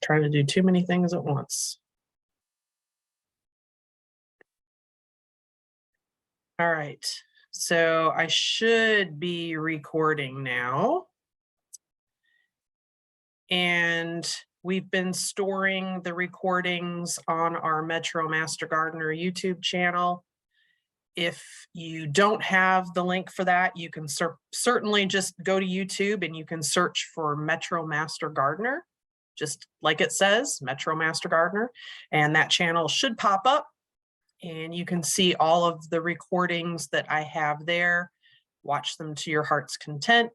trying to do too many things at once. All right, so I should be recording now. And we've been storing the recordings on our Metro Master Gardener YouTube channel. If you don't have the link for that, you can certainly just go to YouTube and you can search for Metro Master Gardener, just like it says, Metro Master Gardener, and that channel should pop up and you can see all of the recordings that I have there. Watch them to your heart's content.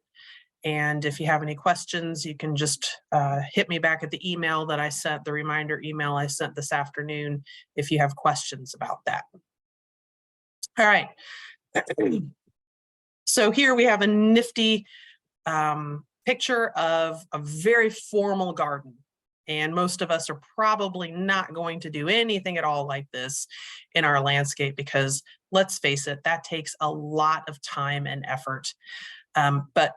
And if you have any questions, you can just hit me back at the email that I sent, the reminder email I sent this afternoon, if you have questions about that. All right. So here we have a nifty picture of a very formal garden. And most of us are probably not going to do anything at all like this in our landscape because, let's face it, that takes a lot of time and effort. But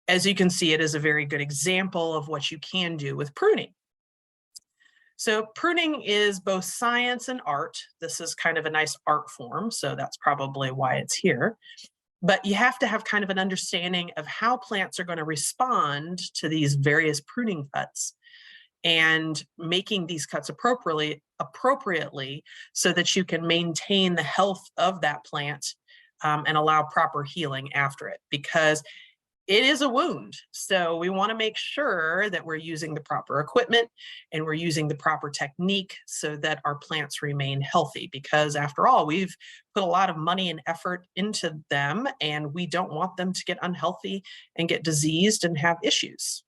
as you can see, it is a very good example of what you can do with pruning. So pruning is both science and art. This is kind of a nice art form, so that's probably why it's here. But you have to have kind of an understanding of how plants are going to respond to these various pruning cuts and making these cuts appropriately so that you can maintain the health of that plant and allow proper healing after it, because it is a wound. So we want to make sure that we're using the proper equipment and we're using the proper technique so that our plants remain healthy, because after all, we've put a lot of money and effort into them and we don't want them to get unhealthy and get diseased and have issues.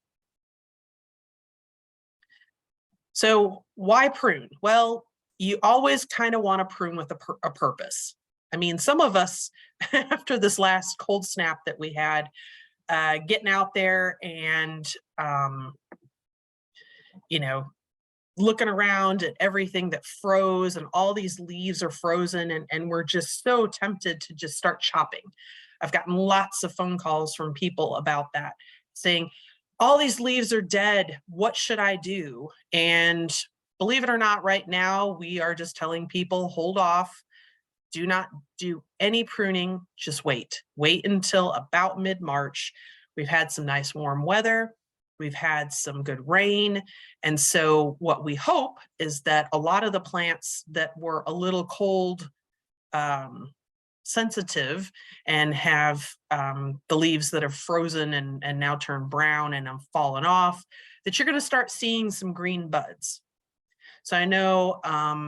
So why prune? Well, you always kind of want to prune with a purpose. I mean, some of us, after this last cold snap that we had, getting out there and, you know, looking around at everything that froze and all these leaves are frozen and we're just so tempted to just start chopping. I've gotten lots of phone calls from people about that, saying, all these leaves are dead. What should I do? And believe it or not, right now, we are just telling people, hold off. Do not do any pruning. Just wait. Wait until about mid-March. We've had some nice warm weather. We've had some good rain. And so what we hope is that a lot of the plants that were a little cold sensitive and have the leaves that are frozen and now turn brown and have fallen off, that you're going to start seeing some green buds. So I know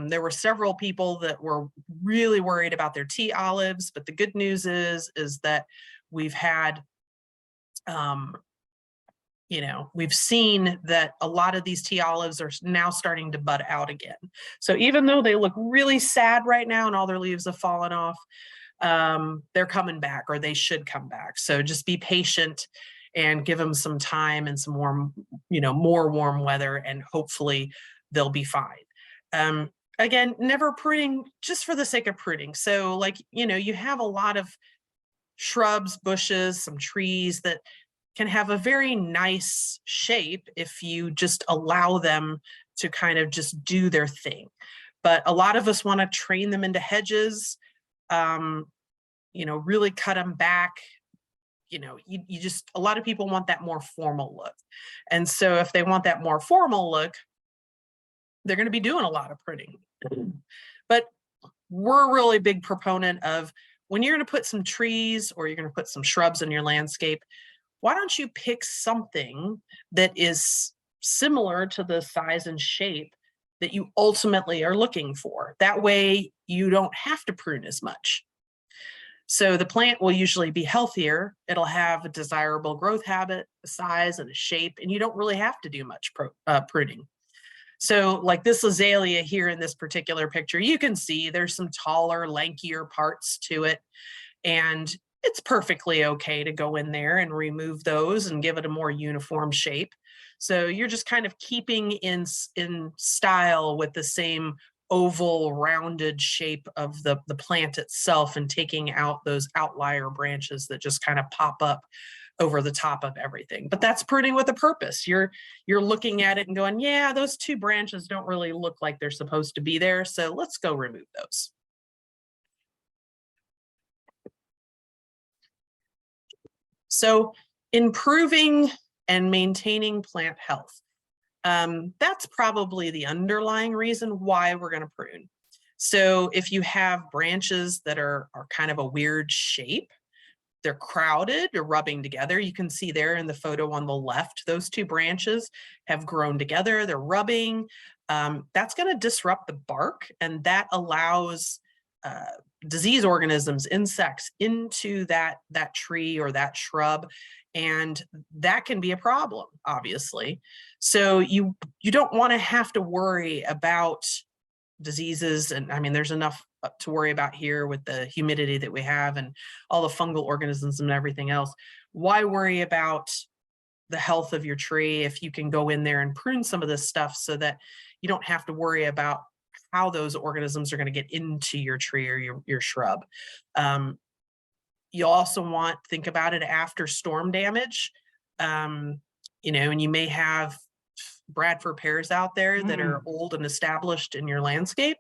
there were several people that were really worried about their tea olives, but the good news is that we've had, you know, we've seen that a lot of these tea olives are now starting to bud out again. So even though they look really sad right now and all their leaves have fallen off, they're coming back, or they should come back. So just be patient and give them some time and some warm, you know, more warm weather, and hopefully they'll be fine. Again, never pruning just for the sake of pruning. So like, you know, you have a lot of shrubs, bushes, some trees that can have a very nice shape if you just allow them to kind of just do their thing. But a lot of us want to train them into hedges, you know, really cut them back. You know, you just, a lot of people want that more formal look. And so if they want that more formal look, they're going to be doing a lot of pruning. But we're a really big proponent of, when you're going to put some trees or you're going to put some shrubs in your landscape, why don't you pick something that is similar to the size and shape that you ultimately are looking for? That way you don't have to prune as much. So the plant will usually be healthier. It'll have a desirable growth habit, a size and a shape, and you don't really have to do much pruning. So like this azalea here in this particular picture, you can see there's some taller, lankier parts to it. And it's perfectly okay to go in there and remove those and give it a more uniform shape. So you're just kind of keeping in style with the same oval rounded shape of the plant itself and taking out those outlier branches that just kind of pop up over the top of everything. But that's pruning with a purpose. You're looking at it and going, yeah, those two branches don't really look like they're supposed to be there, so let's go remove those. So improving and maintaining plant health. That's probably the underlying reason why we're going to prune. So if you have branches that are kind of a weird shape, they're crowded or rubbing together. You can see there in the photo on the left, those two branches have grown together, they're rubbing. That's going to disrupt the bark, and that allows disease organisms, insects into that tree or that shrub, and that can be a problem, obviously. So you don't want to have to worry about diseases, and I mean, there's enough to worry about here with the humidity that we have and all the fungal organisms and everything else. Why worry about the health of your tree if you can go in there and prune some of this stuff so that you don't have to worry about how those organisms are going to get into your tree or your shrub. You'll also think about it after storm damage. And you may have Bradford pears out there that are old and established in your landscape.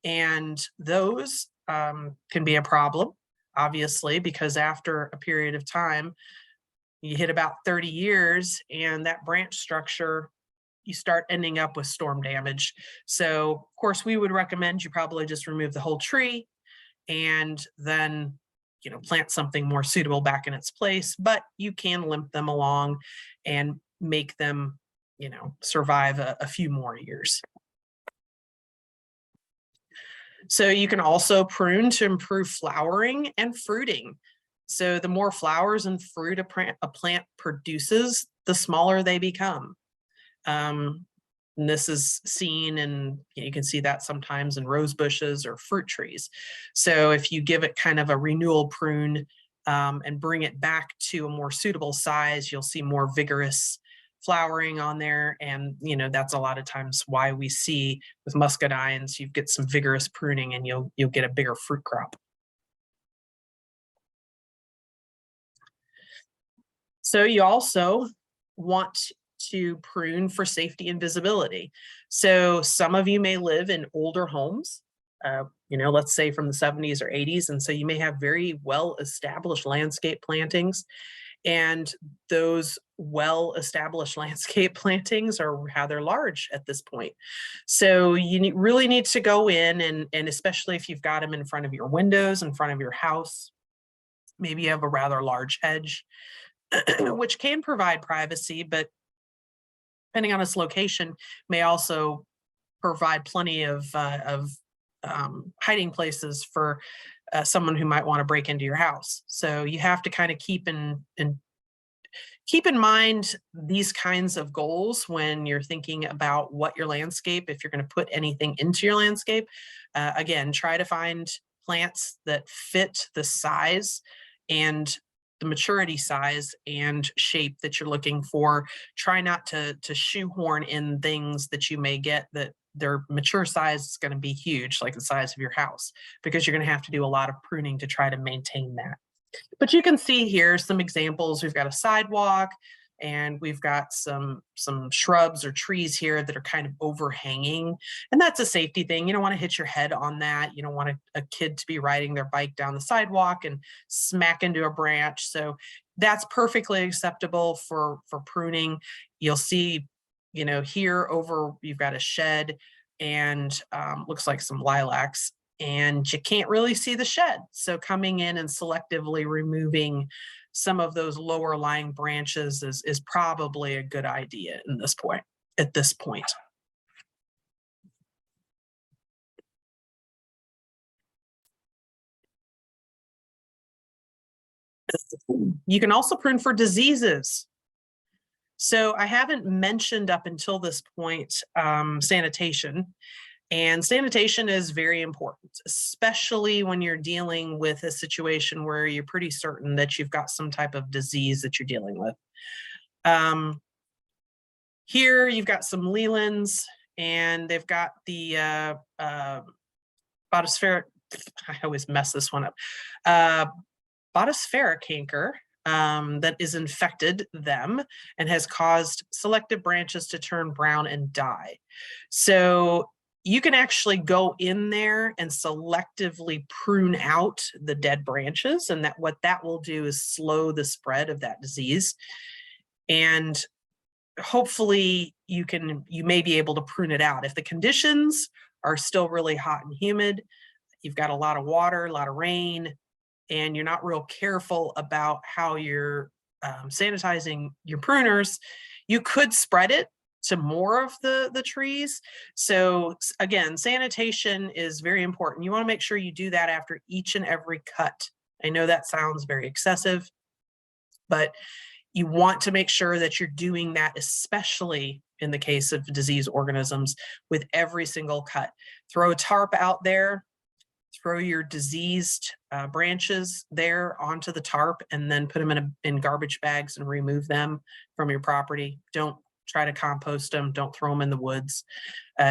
And those can be a problem, obviously, because after a period of time, you hit about 30 years and that branch structure, you start ending up with storm damage. So of course, we would recommend you probably just remove the whole tree and then plant something more suitable back in its place, but you can limp them along and make them survive a few more years. So you can also prune to improve flowering and fruiting. So the more flowers and fruit a plant produces, the smaller they become. And this is seen, and you can see that sometimes in rose bushes or fruit trees. So if you give it kind of a renewal prune and bring it back to a more suitable size, you'll see more vigorous flowering on there. And that's a lot of times why we see with muscadines, you get some vigorous pruning and you'll get a bigger fruit crop. So you also want to prune for safety and visibility. So some of you may live in older homes, let's say from the 70s or 80s. And so you may have very well-established landscape plantings. And those well-established landscape plantings are rather large at this point. So you really need to go in and especially if you've got them in front of your windows, in front of your house, maybe you have a rather large hedge, which can provide privacy, but depending on its location, may also provide plenty of hiding places for someone who might want to break into your house. So you have to kind of keep in mind these kinds of goals when you're thinking about what your landscape, if you're going to put anything into your landscape. Again, try to find plants that fit the size and the maturity size and shape that you're looking for. Try not to shoehorn in things that you may get that their mature size is going to be huge, like the size of your house, because you're going to have to do a lot of pruning to try to maintain that. But you can see here some examples. We've got a sidewalk and we've got some shrubs or trees here that are kind of overhanging. And that's a safety thing. You don't want to hit your head on that. You don't want a kid to be riding their bike down the sidewalk and smack into a branch. So that's perfectly acceptable for pruning. You'll see, here over, you've got a shed and looks like some lilacs, and you can't really see the shed. So coming in and selectively removing some of those lower lying branches is probably a good idea at this point. You can also prune for diseases. So I haven't mentioned up until this point sanitation. And sanitation is very important, especially when you're dealing with a situation where you're pretty certain that you've got some type of disease that you're dealing with. Here you've got some lelands, and they've got the Botyspheric, I always mess this one up, Botyspheric canker that is infected them and has caused selected branches to turn brown and die. So you can actually go in there and selectively prune out the dead branches, and what that will do is slow the spread of that disease. And hopefully you may be able to prune it out. If the conditions are still really hot and humid, you've got a lot of water, a lot of rain, and you're not real careful about how you're sanitizing your pruners, you could spread it to more of the trees. So again, sanitation is very important. You want to make sure you do that after each and every cut. I know that sounds very excessive, but you want to make sure that you're doing that, especially in the case of disease organisms, with every single cut. Throw a tarp out there, throw your diseased branches there onto the tarp, and then put them in garbage bags and remove them from your property. Don't try to compost them. Don't throw them in the woods.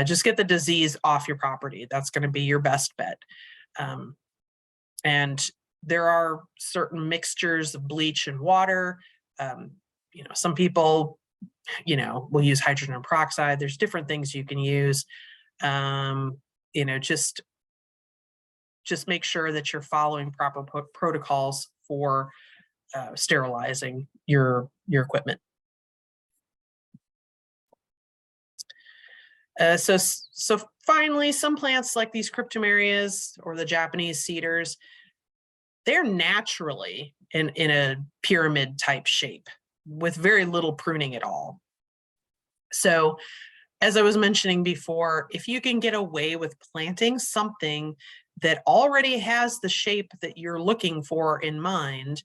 Just get the disease off your property. That's going to be your best bet. And there are certain mixtures of bleach and water. Some people, will use hydrogen peroxide. There's different things you can use. Just make sure that you're following proper protocols for sterilizing your equipment. So finally, some plants like these cryptomerias or the Japanese cedars, they're naturally in a pyramid type shape with very little pruning at all. So as I was mentioning before, if you can get away with planting something that already has the shape that you're looking for in mind,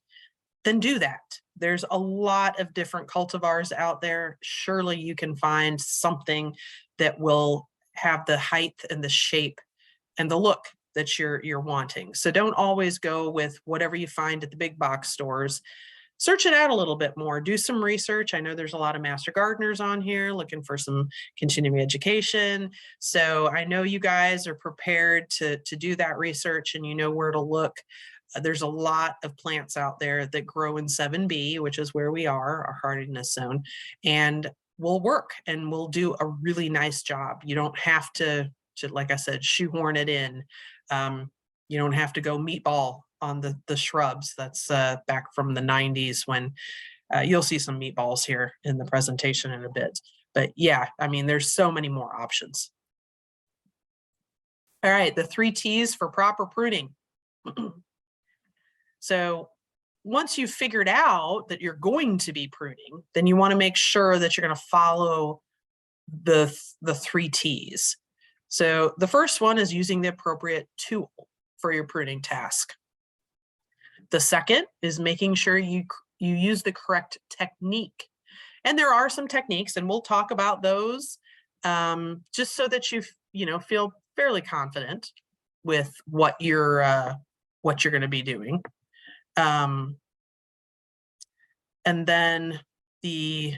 then do that. There's a lot of different cultivars out there. Surely you can find something that will have the height and the shape and the look that you're wanting. So don't always go with whatever you find at the big box stores. Search it out a little bit more. Do some research. I know there's a lot of master gardeners on here looking for some continuing education. So I know you guys are prepared to do that research, and you know where to look. There's a lot of plants out there that grow in 7B, which is where we are, our hardiness zone, and will work and will do a really nice job. You don't have to like I said, shoehorn it in. You don't have to go meatball on the shrubs. That's back from the 90s, when you'll see some meatballs here in the presentation in a bit. But yeah, I mean, there's so many more options. All right, the 3 T's for proper pruning. So once you've figured out that you're going to be pruning, then you want to make sure that you're going to follow the 3 T's. So the first one is using the appropriate tool for your pruning task. The second is making sure you use the correct technique. And there are some techniques, and we'll talk about those just so that you feel fairly confident with what you're going to be doing. And then the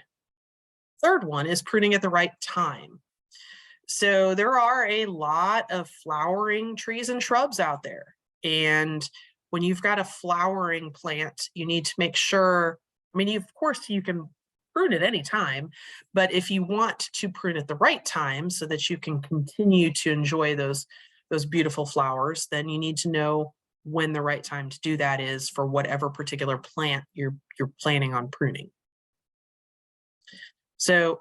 third one is pruning at the right time. So there are a lot of flowering trees and shrubs out there. And when you've got a flowering plant, you need to make sure, of course you can prune at any time, but if you want to prune at the right time so that you can continue to enjoy those beautiful flowers, then you need to know when the right time to do that is for whatever particular plant you're planning on pruning. So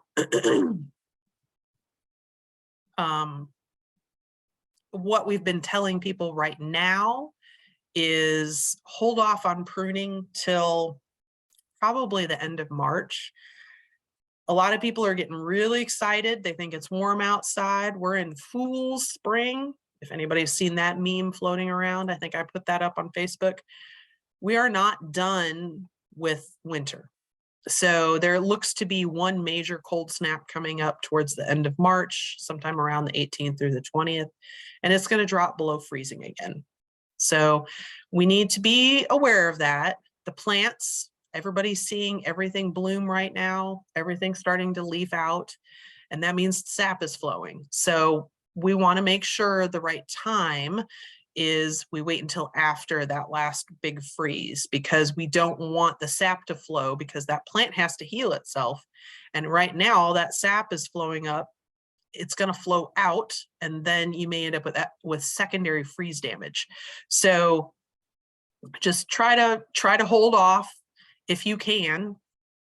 what we've been telling people right now is hold off on pruning till probably the end of March. A lot of people are getting really excited. They think it's warm outside. We're in Fool's Spring. If anybody's seen that meme floating around, I think I put that up on Facebook. We are not done with winter. So there looks to be one major cold snap coming up towards the end of March, sometime around the 18th through the 20th, and it's going to drop below freezing again. So we need to be aware of that. The plants, everybody's seeing everything bloom right now, everything's starting to leaf out, and that means sap is flowing. So we want to make sure the right time is we wait until after that last big freeze, because we don't want the sap to flow, because that plant has to heal itself. And right now, all that sap is flowing up. It's going to flow out, and then you may end up with secondary freeze damage. So just try to hold off if you can,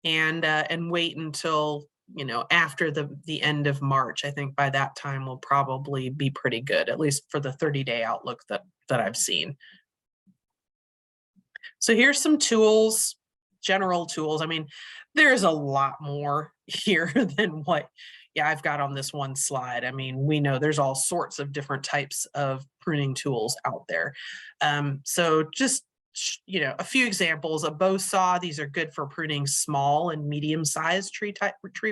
and wait until, you know, after the end of March. I think by that time will probably be pretty good, at least for the 30-day outlook that I've seen. So here's some tools, general tools. I mean, there's a lot more here than what, yeah, I've got on this one slide. I mean, we know there's all sorts of different types of pruning tools out there. So just, you know, a few examples: a bow saw. These are good for pruning small and medium-sized tree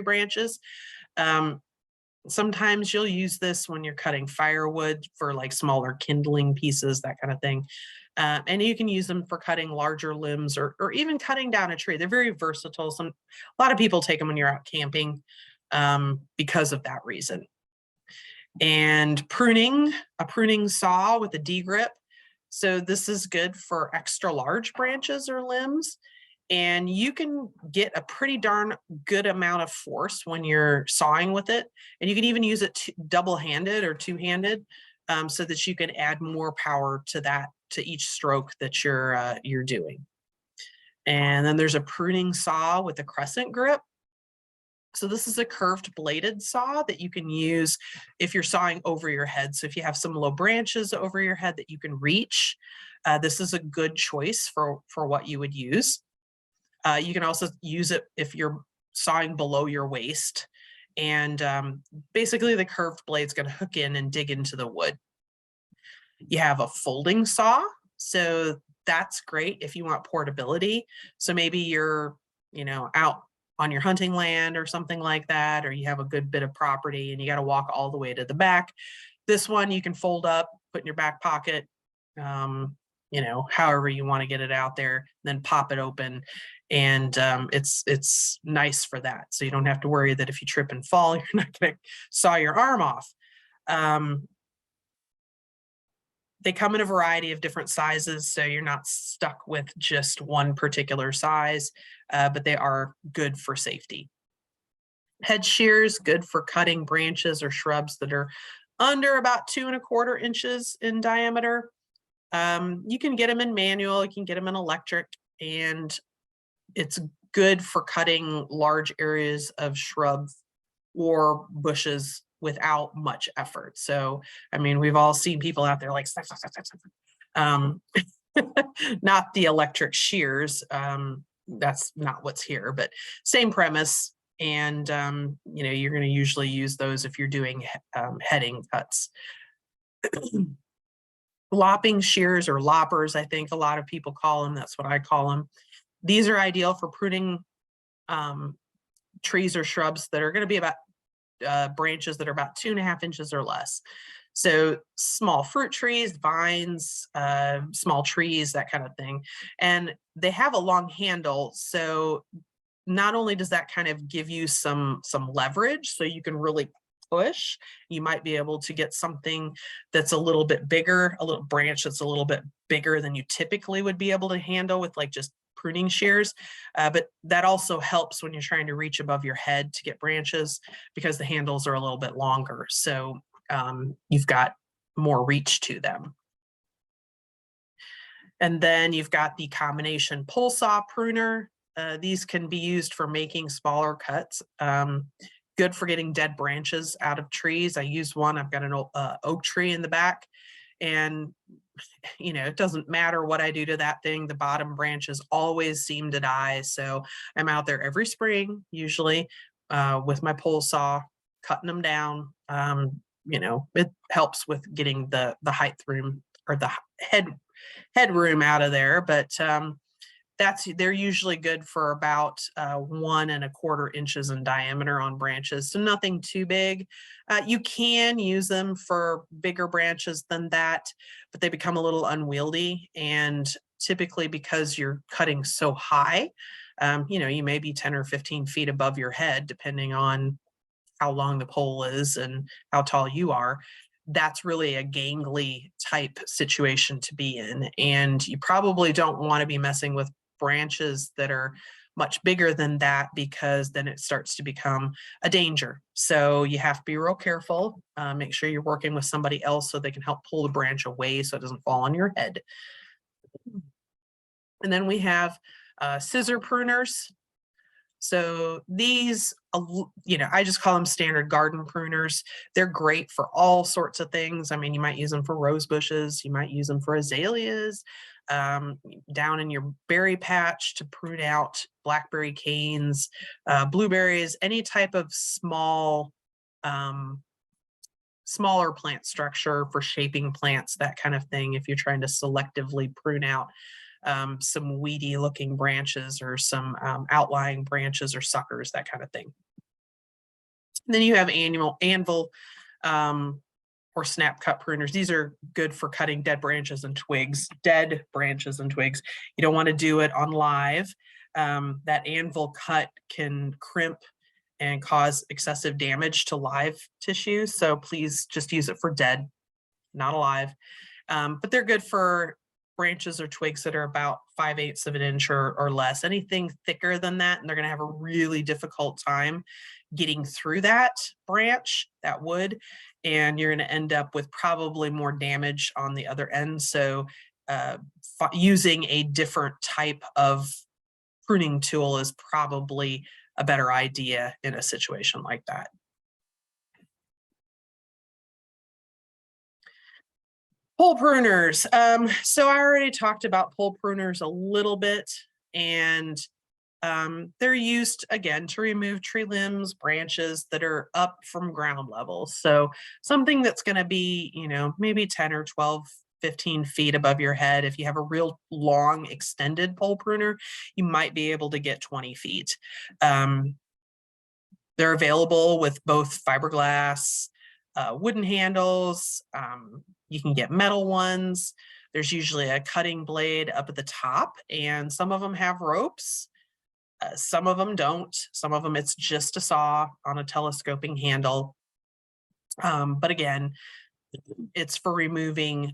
branches. Sometimes you'll use this when you're cutting firewood for like smaller kindling pieces, that kind of thing. And you can use them for cutting larger limbs, or even cutting down a tree. They're very versatile. A lot of people take them when you're out camping because of that reason. And pruning, a pruning saw with a D grip. So this is good for extra large branches or limbs. And you can get a pretty darn good amount of force when you're sawing with it. And you can even use it double-handed or two-handed, so that you can add more power to each stroke that you're doing. And then there's a pruning saw with a crescent grip. So this is a curved bladed saw that you can use if you're sawing over your head. So if you have some low branches over your head that you can reach, this is a good choice for what you would use. You can also use it if you're sawing below your waist. And basically the curved blade is going to hook in and dig into the wood. You have a folding saw. So that's great if you want portability. So maybe you're, you know, out on your hunting land or something like that, or you have a good bit of property and you got to walk all the way to the back. This one you can fold up, put in your back pocket, you know, however you want to get it out there, then pop it open. And it's nice for that. So you don't have to worry that if you trip and fall, you're not going to saw your arm off. They come in a variety of different sizes, so you're not stuck with just one particular size, but they are good for safety. Head shears, good for cutting branches or shrubs that are under about 2¼ inches in diameter. You can get them in manual, you can get them in electric, and it's good for cutting large areas of shrubs or bushes without much effort. So, I mean, we've all seen people out there like, not the electric shears. That's not what's here, but same premise. And, you know, you're going to usually use those if you're doing heading cuts. Lopping shears, or loppers, I think a lot of people call them. That's what I call them. These are ideal for pruning trees or shrubs that are going to be about branches that are about 2½ inches or less. So small fruit trees, vines, small trees, that kind of thing. And they have a long handle. So not only does that kind of give you some leverage, so you can really push, you might be able to get something that's a little bit bigger, a little branch that's a little bit bigger than you typically would be able to handle with like just pruning shears. But that also helps when you're trying to reach above your head to get branches, because the handles are a little bit longer. So you've got more reach to them. And then you've got the combination pole saw pruner. These can be used for making smaller cuts. Good for getting dead branches out of trees. I use one. I've got an oak tree in the back, and you know, it doesn't matter what I do to that thing, the bottom branches always seem to die. So I'm out there every spring, usually with my pole saw, cutting them down. You know, it helps with getting the height room, or the headroom out of there. But they're usually good for about 1¼ inches in diameter on branches, so nothing too big. You can use them for bigger branches than that, but they become a little unwieldy. And typically, because you're cutting so high, you know, you may be 10 or 15 feet above your head, depending on how long the pole is and how tall you are. that's really a gangly type situation to be in. And you probably don't want to be messing with branches that are much bigger than that, because then it starts to become a danger. So you have to be real careful. Make sure you're working with somebody else so they can help pull the branch away so it doesn't fall on your head. And then we have scissor pruners. So these, I just call them standard garden pruners. They're great for all sorts of things. I mean, you might use them for rose bushes, you might use them for azaleas, down in your berry patch to prune out blackberry canes, blueberries, any type of smaller plant structure for shaping plants, that kind of thing, if you're trying to selectively prune out some weedy looking branches or some outlying branches or suckers, that kind of thing. And then you have anvil or snap cut pruners. These are good for cutting dead branches and twigs. You don't want to do it on live. That anvil cut can crimp and cause excessive damage to live tissue. So please just use it for dead, not alive. But they're good for branches or twigs that are about 5/8 of an inch or less. Anything thicker than that, and they're going to have a really difficult time getting through that branch, that wood, and you're going to end up with probably more damage on the other end. So using a different type of pruning tool is probably a better idea in a situation like that. Pole pruners. So I already talked about pole pruners a little bit, and they're used again to remove tree limbs, branches that are up from ground level. So something that's going to be, maybe 10 or 12, 15 feet above your head. If you have a real long extended pole pruner, you might be able to get 20 feet. They're available with both fiberglass, wooden handles. You can get metal ones. There's usually a cutting blade up at the top, and some of them have ropes. Some of them don't. Some of them it's just a saw on a telescoping handle. But again, it's for removing,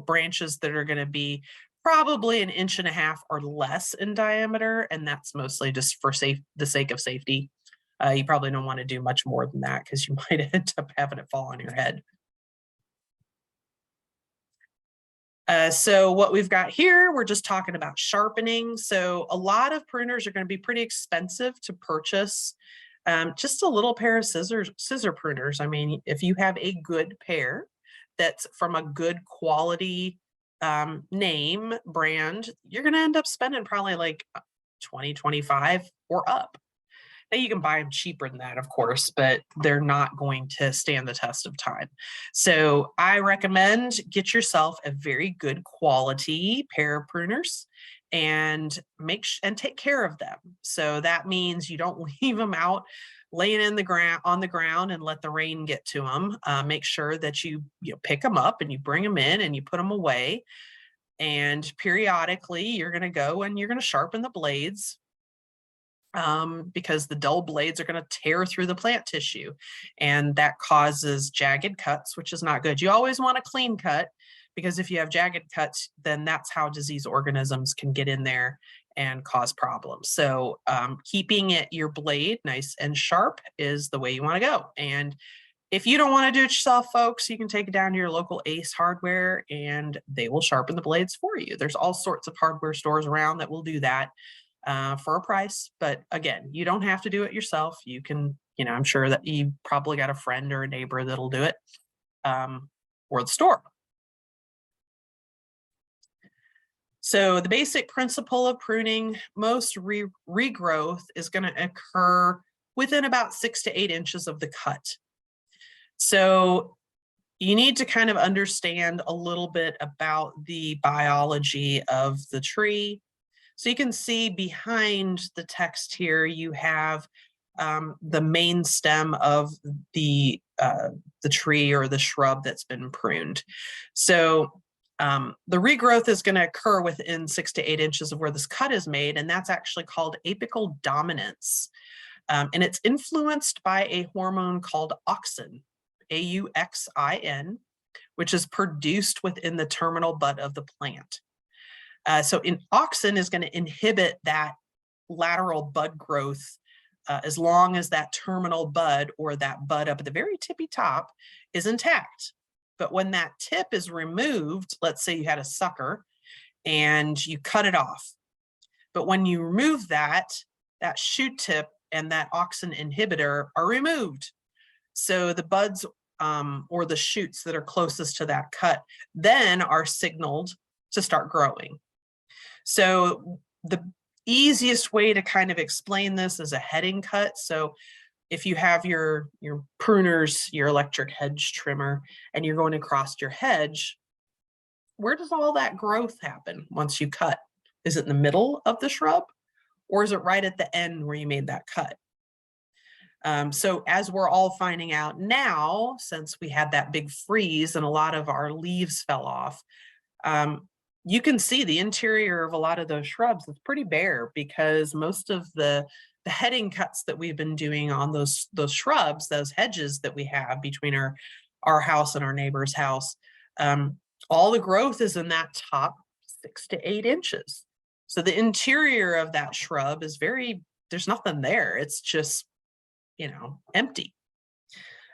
branches that are going to be probably 1.5 inches or less in diameter, and that's mostly just for the sake of safety. You probably don't want to do much more than that because you might end up having it fall on your head. So what we've got here, we're just talking about sharpening. So a lot of pruners are going to be pretty expensive to purchase. Just a little pair of scissor pruners. I mean, if you have a good pair that's from a good quality name brand, you're going to end up spending probably like 20, 25 or up. Now you can buy them cheaper than that, of course, but they're not going to stand the test of time. So I recommend get yourself a very good quality pair of pruners and take care of them. So that means you don't leave them out laying on the ground and let the rain get to them. Make sure that you pick them up and you bring them in and you put them away. And periodically you're going to go and you're going to sharpen the blades, because the dull blades are going to tear through the plant tissue, and that causes jagged cuts, which is not good. You always want a clean cut, because if you have jagged cuts, then that's how disease organisms can get in there and cause problems. So keeping your blade nice and sharp is the way you want to go. And if you don't want to do it yourself, folks, you can take it down to your local Ace Hardware and they will sharpen the blades for you. There's all sorts of hardware stores around that will do that for a price. But again, you don't have to do it yourself. You can, I'm sure that you probably got a friend or a neighbor that'll do it, or the store. So the basic principle of pruning, most regrowth is going to occur within about 6 to 8 inches of the cut. So you need to kind of understand a little bit about the biology of the tree. So you can see behind the text here, you have the main stem of the tree or the shrub that's been pruned. So the regrowth is going to occur within 6 to 8 inches of where this cut is made, and that's actually called apical dominance. And it's influenced by a hormone called auxin. AUXIN, which is produced within the terminal bud of the plant. So auxin is going to inhibit that lateral bud growth as long as that terminal bud, or that bud up at the very tippy top, is intact. But when that tip is removed, let's say you had a sucker and you cut it off. But when you remove that shoot tip and that auxin inhibitor are removed. So the buds or the shoots that are closest to that cut then are signaled to start growing. So the easiest way to kind of explain this is a heading cut. So if you have your pruners, your electric hedge trimmer, and you're going across your hedge, where does all that growth happen once you cut? Is it in the middle of the shrub, or is it right at the end where you made that cut? So as we're all finding out now, since we had that big freeze and a lot of our leaves fell off, you can see the interior of a lot of those shrubs is pretty bare, because most of the heading cuts that we've been doing on those shrubs, those hedges that we have between our house and our neighbor's house, all the growth is in that top 6 to 8 inches. So the interior of that shrub is there's nothing there. It's just, empty.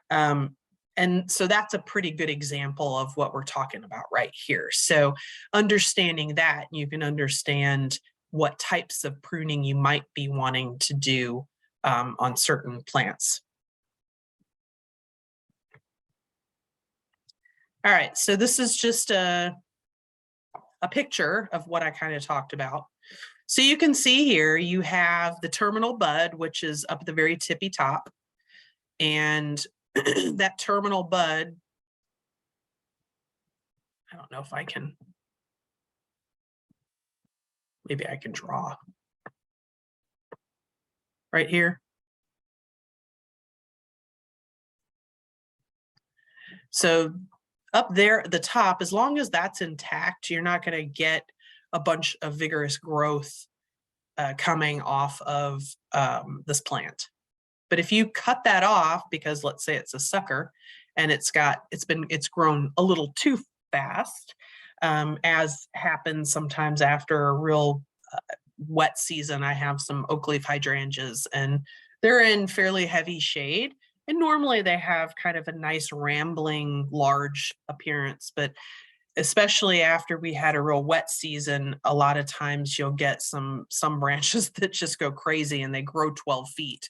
And so that's a pretty good example of what we're talking about right here. So understanding that, you can understand what types of pruning you might be wanting to do on certain plants. All right, so this is just a picture of what I kind of talked about. So you can see here, you have the terminal bud, which is up at the very tippy top. And that terminal bud, I don't know if I can, maybe I can draw right here. So up there at the top, as long as that's intact, you're not going to get a bunch of vigorous growth coming off of this plant. But if you cut that off, because let's say it's a sucker and it's grown a little too fast, as happens sometimes after a real wet season. I have some oak leaf hydrangeas and they're in fairly heavy shade. And normally they have kind of a nice rambling, large appearance, but especially after we had a real wet season, a lot of times you'll get some branches that just go crazy and they grow 12 feet.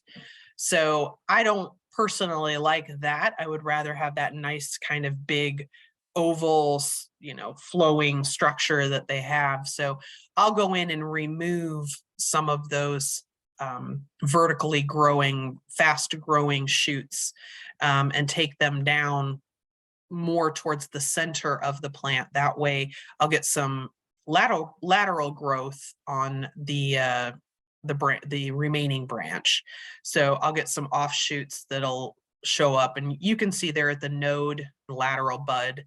So I don't personally like that. I would rather have that nice kind of big oval, flowing structure that they have. So I'll go in and remove some of those vertically growing, fast growing shoots and take them down more towards the center of the plant. That way I'll get some lateral growth on the remaining branch. So I'll get some offshoots that'll show up, and you can see there at the node lateral bud.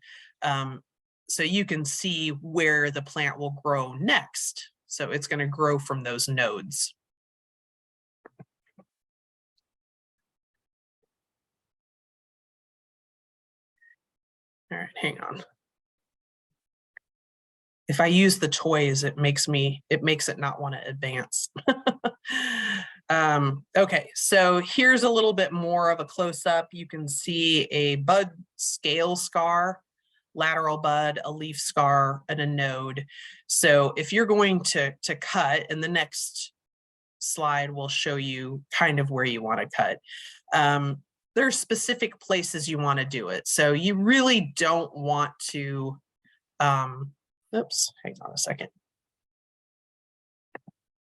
So you can see where the plant will grow next. So it's going to grow from those nodes. All right, hang on. If I use the toys, it makes it not want to advance. Okay, so here's a little bit more of a close-up. You can see a bud scale scar, lateral bud, a leaf scar, and a node. So if you're going to cut, and the next slide will show you kind of where you want to cut. There are specific places you want to do it. So you really don't want to, oops, hang on a second.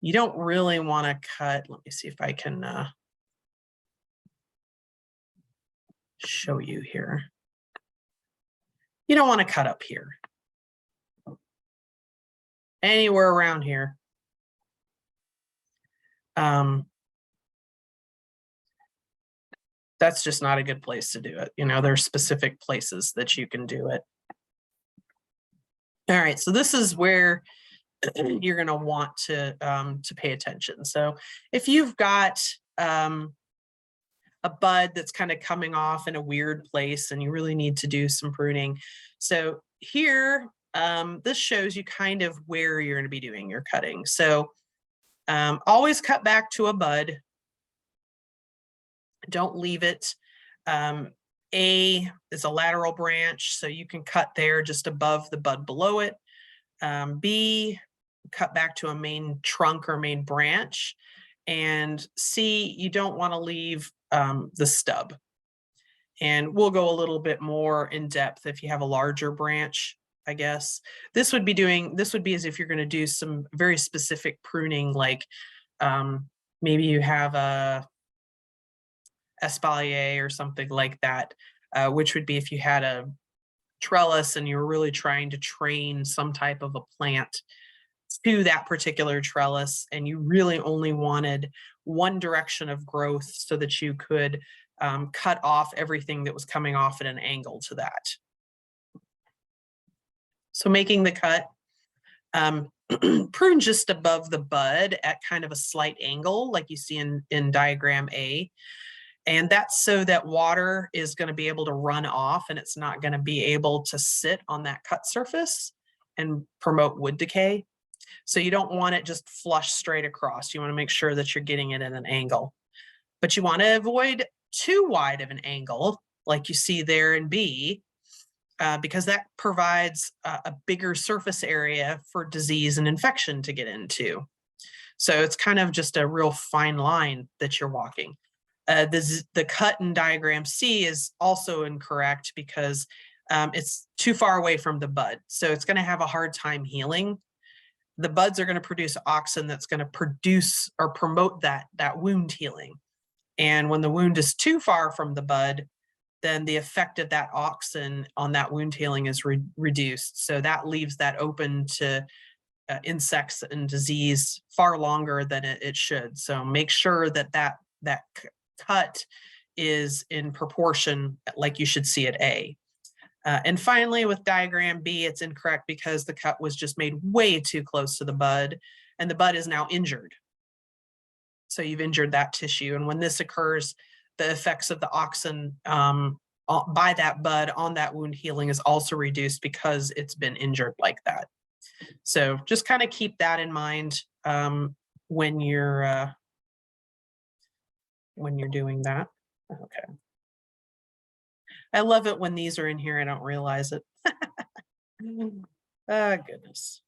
You don't really want to cut, let me see if I can show you here. You don't want to cut up here. Anywhere around here. That's just not a good place to do it. There's specific places that you can do it. All right, so this is where you're going to want to pay attention. So if you've got a a bud that's kind of coming off in a weird place and you really need to do some pruning. So here, this shows you kind of where you're going to be doing your cutting. So always cut back to a bud. Don't leave it. A is a lateral branch, so you can cut there just above the bud below it. B, cut back to a main trunk or main branch. And C, you don't want to leave the stub. And we'll go a little bit more in depth if you have a larger branch, I guess. This would be as if you're going to do some very specific pruning, like maybe you have a espalier or something like that, which would be if you had a trellis and you were really trying to train some type of a plant to that particular trellis, and you really only wanted one direction of growth so that you could cut off everything that was coming off at an angle to that. So making the cut, prune just above the bud at kind of a slight angle like you see in diagram A. And that's so that water is going to be able to run off and it's not going to be able to sit on that cut surface and promote wood decay. So you don't want it just flush straight across. You want to make sure that you're getting it at an angle. But you want to avoid too wide of an angle like you see there in B, because that provides a bigger surface area for disease and infection to get into. So it's kind of just a real fine line that you're walking. The cut in diagram C is also incorrect because it's too far away from the bud. So it's going to have a hard time healing. The buds are going to produce auxin that's going to produce or promote that wound healing. And when the wound is too far from the bud, then the effect of that auxin on that wound healing is reduced. So that leaves that open to insects and disease far longer than it should. So make sure that that cut is in proportion like you should see at A. And finally, with diagram B, it's incorrect because the cut was just made way too close to the bud, and the bud is now injured. So you've injured that tissue. And when this occurs, the effects of the auxin by that bud on that wound healing is also reduced because it's been injured like that. So just kind of keep that in mind when you're doing that. Okay. I love it when these are in here. I don't realize it. Oh, goodness.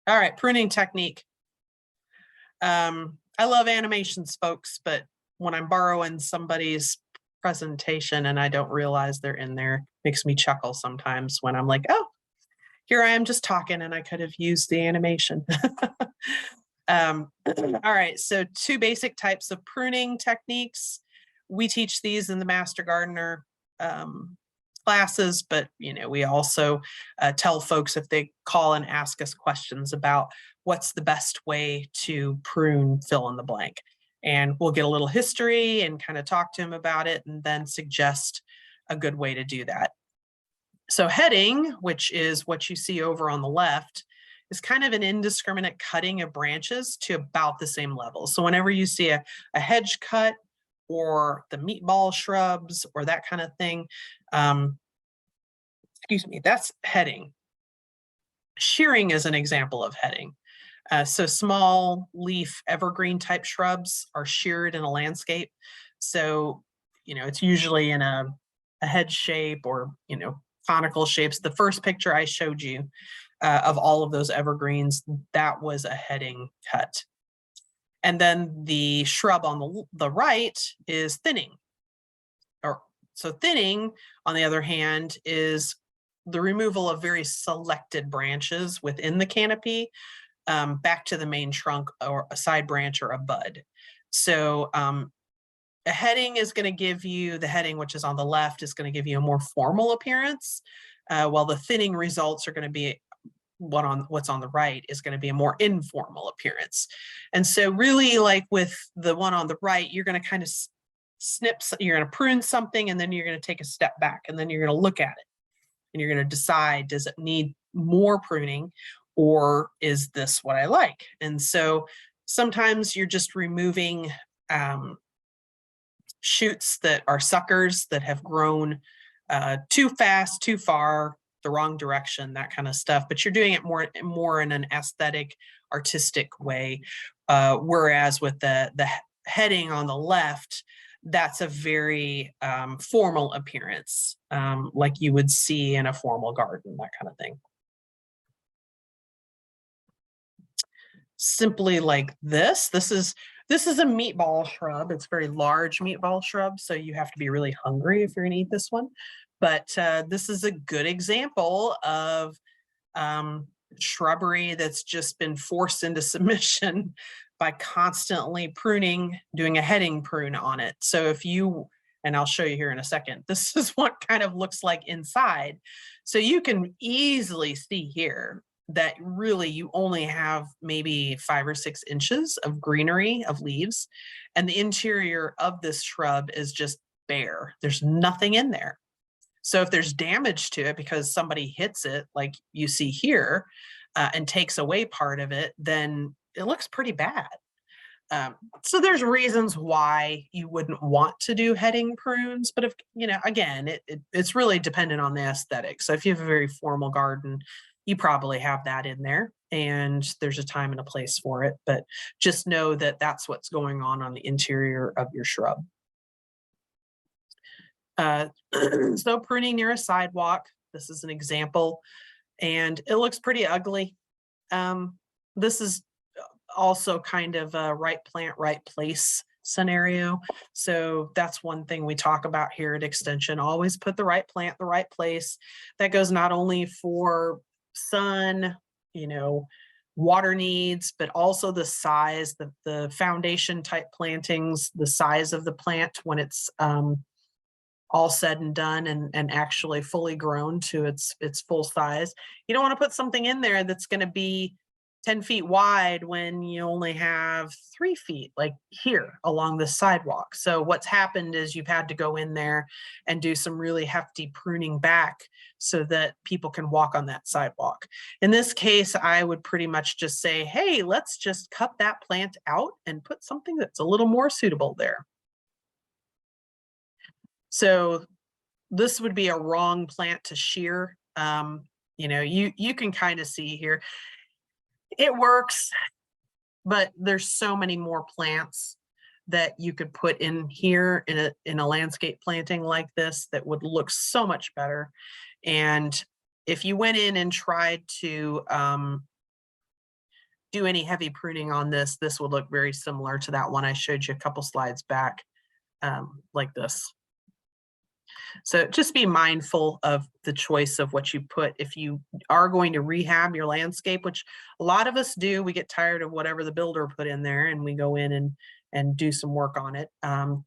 All right, pruning technique. I love animations, folks, but when I'm borrowing somebody's presentation and I don't realize they're in there, it makes me chuckle sometimes when I'm like, oh, here I am just talking and I could have used the animation. All right, so 2 basic types of pruning techniques. We teach these in the Master Gardener classes, but we also tell folks if they call and ask us questions about what's the best way to prune, fill in the blank. And we'll get a little history and kind of talk to them about it and then suggest a good way to do that. So heading, which is what you see over on the left, is kind of an indiscriminate cutting of branches to about the same level. So whenever you see a hedge cut or the meatball shrubs or that kind of thing, excuse me, that's heading. Shearing is an example of heading. So small leaf evergreen type shrubs are sheared in a landscape. So, it's usually in a head shape or, conical shapes. The first picture I showed you of all of those evergreens, that was a heading cut. And then the shrub on the right is thinning. So thinning, on the other hand, is the removal of very selected branches within the canopy back to the main trunk or a side branch or a bud. So a heading is going to give you, the heading which is on the left is going to give you a more formal appearance, while the thinning results are going to be what's on the right is going to be a more informal appearance. And so really, like with the one on the right, you're going to kind of you're going to prune something, and then you're going to take a step back, and then you're going to look at it, and you're going to decide, does it need more pruning, or is this what I like? And so sometimes you're just removing shoots that are suckers that have grown too fast, too far, the wrong direction, that kind of stuff. But you're doing it more in an aesthetic, artistic way. Whereas with the heading on the left, that's a very formal appearance, like you would see in a formal garden, that kind of thing. Simply like this. This is a meatball shrub. It's a very large meatball shrub, so you have to be really hungry if you're going to eat this one. But this is a good example of shrubbery that's just been forced into submission by constantly pruning, doing a heading prune on it. So if you, and I'll show you here in a second, this is what kind of looks like inside. So you can easily see here that really you only have maybe 5 or 6 inches of greenery, of leaves, and the interior of this shrub is just bare. There's nothing in there. So if there's damage to it because somebody hits it, like you see here, and takes away part of it, then it looks pretty bad. So there's reasons why you wouldn't want to do heading prunes, but if, you know, again, it's really dependent on the aesthetic. So if you have a very formal garden, you probably have that in there, and there's a time and a place for it, but just know that that's what's going on the interior of your shrub. So pruning near a sidewalk, this is an example, and it looks pretty ugly. This is also kind of a right plant, right place scenario. So that's one thing we talk about here at Extension. Always put the right plant, the right place. That goes not only for sun, you know, water needs, but also the size, the foundation type plantings, the size of the plant when it's all said and done and actually fully grown to its full size. You don't want to put something in there that's going to be 10 feet wide when you only have 3 feet, like here along the sidewalk. So what's happened is you've had to go in there and do some really hefty pruning back so that people can walk on that sidewalk. In this case, I would pretty much just say, hey, let's just cut that plant out and put something that's a little more suitable there. So this would be a wrong plant to shear. You know, you can kind of see here, it works, but there's so many more plants that you could put in here in a landscape planting like this that would look so much better. And if you went in and tried to do any heavy pruning on this, this would look very similar to that one I showed you a couple slides back, like this. So just be mindful of the choice of what you put. If you are going to rehab your landscape, which a lot of us do, we get tired of whatever the builder put in there and we go in and do some work on it.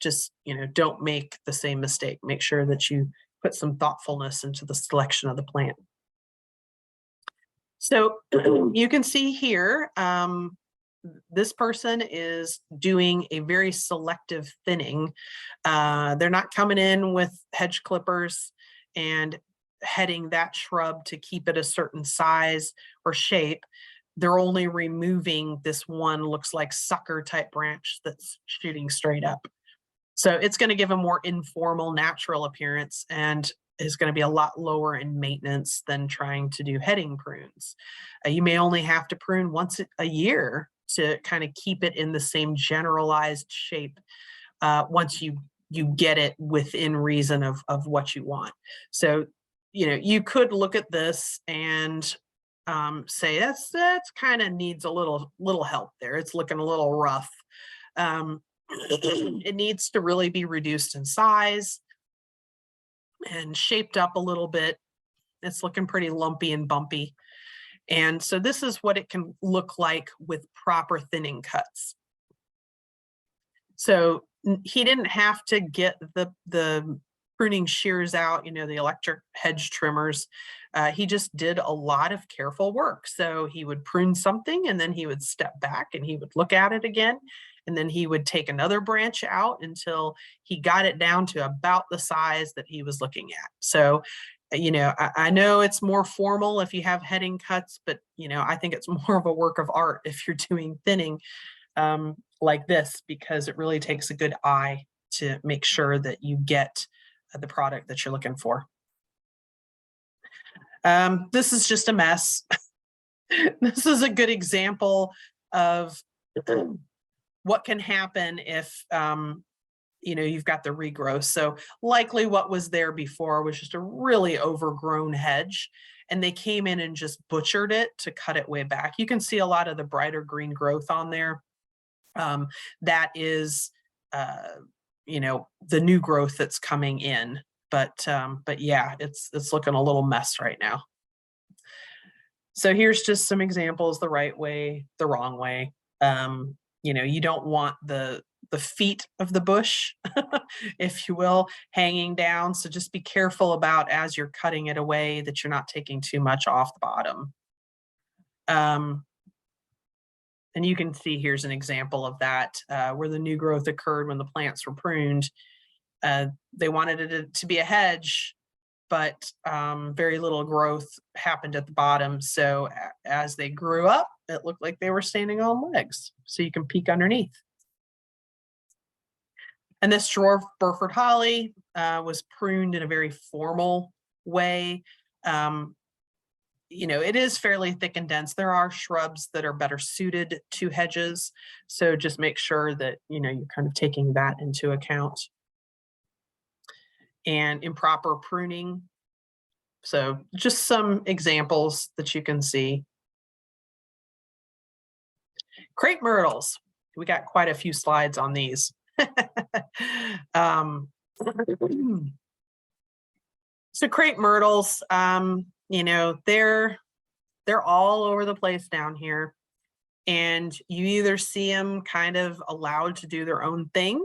Just, you know, don't make the same mistake. Make sure that you put some thoughtfulness into the selection of the plant. So you can see here, this person is doing a very selective thinning. They're not coming in with hedge clippers and heading that shrub to keep it a certain size or shape. They're only removing this one, looks like sucker type branch that's shooting straight up. So it's going to give a more informal, natural appearance and is going to be a lot lower in maintenance than trying to do heading prunes. You may only have to prune once a year to kind of keep it in the same generalized shape once you get it within reason of what you want. So, you know, you could look at this and say that's kind of needs a little help there. It's looking a little rough. It needs to really be reduced in size and shaped up a little bit. It's looking pretty lumpy and bumpy. And so this is what it can look like with proper thinning cuts. So he didn't have to get the pruning shears out, you know, the electric hedge trimmers. He just did a lot of careful work. So he would prune something and then he would step back and he would look at it again. And then he would take another branch out until he got it down to about the size that he was looking at. So, you know, I know it's more formal if you have heading cuts, but, you know, I think it's more of a work of art if you're doing thinning like this, because it really takes a good eye to make sure that you get the product that you're looking for. This is just a mess. This is a good example of what can happen if you've got the regrowth. So likely what was there before was just a really overgrown hedge, and they came in and just butchered it to cut it way back. You can see a lot of the brighter green growth on there. That is, the new growth that's coming in. But yeah, it's looking a little mess right now. So here's just some examples: the right way, the wrong way. You don't want the feet of the bush, if you will, hanging down. So just be careful about, as you're cutting it away, that you're not taking too much off the bottom. And you can see here's an example of that, where the new growth occurred when the plants were pruned. They wanted it to be a hedge, but very little growth happened at the bottom. So as they grew up, it looked like they were standing on legs. So you can peek underneath. And this dwarf Burford holly was pruned in a very formal way. It is fairly thick and dense. There are shrubs that are better suited to hedges. So just make sure that, you're kind of taking that into account. And improper pruning. So just some examples that you can see. Crepe myrtles. We got quite a few slides on these. So crepe myrtles, they're all over the place down here, and you either see them kind of allowed to do their own thing.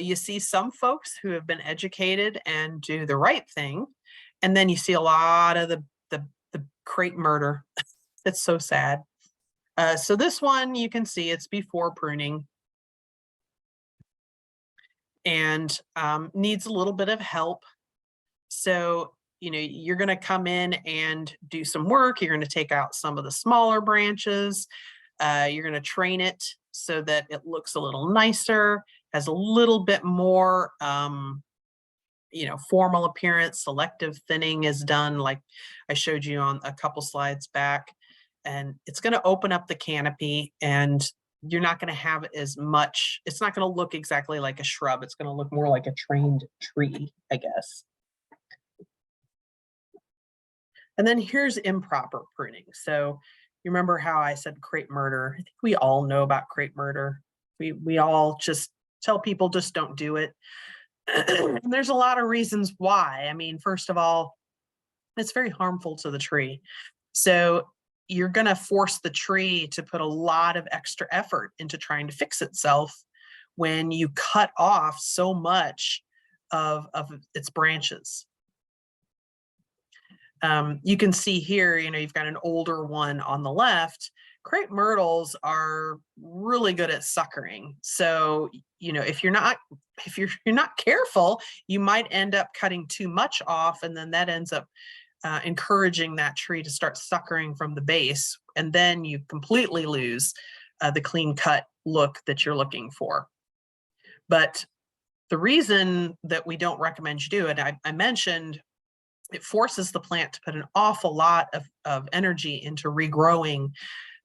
You see some folks who have been educated and do the right thing, and then you see a lot of the crepe murder. It's so sad. So this one, you can see it's before pruning, and needs a little bit of help. So, you're going to come in and do some work. You're going to take out some of the smaller branches. You're going to train it so that it looks a little nicer, has a little bit more, formal appearance. Selective thinning is done, like I showed you on a couple slides back, and it's going to open up the canopy, and you're not going to have as much. It's not going to look exactly like a shrub. It's going to look more like a trained tree, I guess. And then here's improper pruning. So you remember how I said crepe murder? I think we all know about crepe murder. We all just tell people, just don't do it. And there's a lot of reasons why. I mean, first of all, it's very harmful to the tree. So you're going to force the tree to put a lot of extra effort into trying to fix itself when you cut off so much of its branches. You can see here, you've got an older one on the left. Crepe myrtles are really good at suckering. So, if you're not careful, you might end up cutting too much off, and then that ends up encouraging that tree to start suckering from the base, and then you completely lose the clean cut look that you're looking for. But the reason that we don't recommend you do it, I mentioned, it forces the plant to put an awful lot of energy into regrowing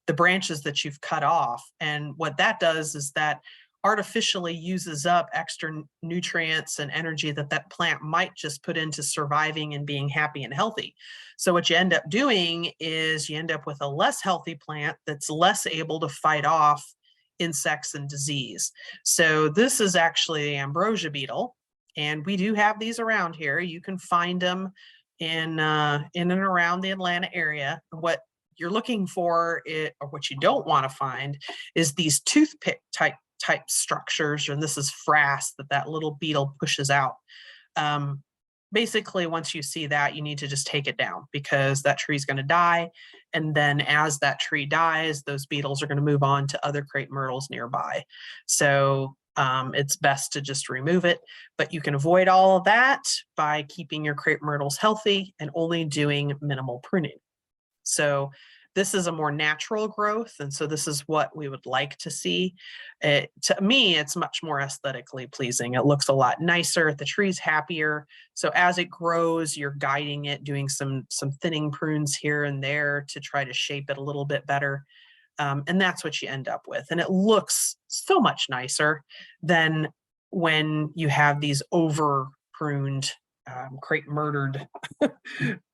the branches that you've cut off. And what that does is that artificially uses up extra nutrients and energy that plant might just put into surviving and being happy and healthy. So what you end up doing is you end up with a less healthy plant that's less able to fight off insects and disease. So this is actually the ambrosia beetle, and we do have these around here. You can find them in and around the Atlanta area. What you're looking for, or what you don't want to find, is these toothpick type structures, and this is frass that little beetle pushes out. Basically, once you see that, you need to just take it down, because that tree is going to die. And then as that tree dies, those beetles are going to move on to other crepe myrtles nearby. So it's best to just remove it, but you can avoid all of that by keeping your crepe myrtles healthy and only doing minimal pruning. So This is a more natural growth, and so this is what we would like to see. To me, it's much more aesthetically pleasing. It looks a lot nicer. The tree's happier. So as it grows, you're guiding it, doing some thinning prunes here and there to try to shape it a little bit better. And that's what you end up with. And it looks so much nicer than when you have these over pruned, crepe murdered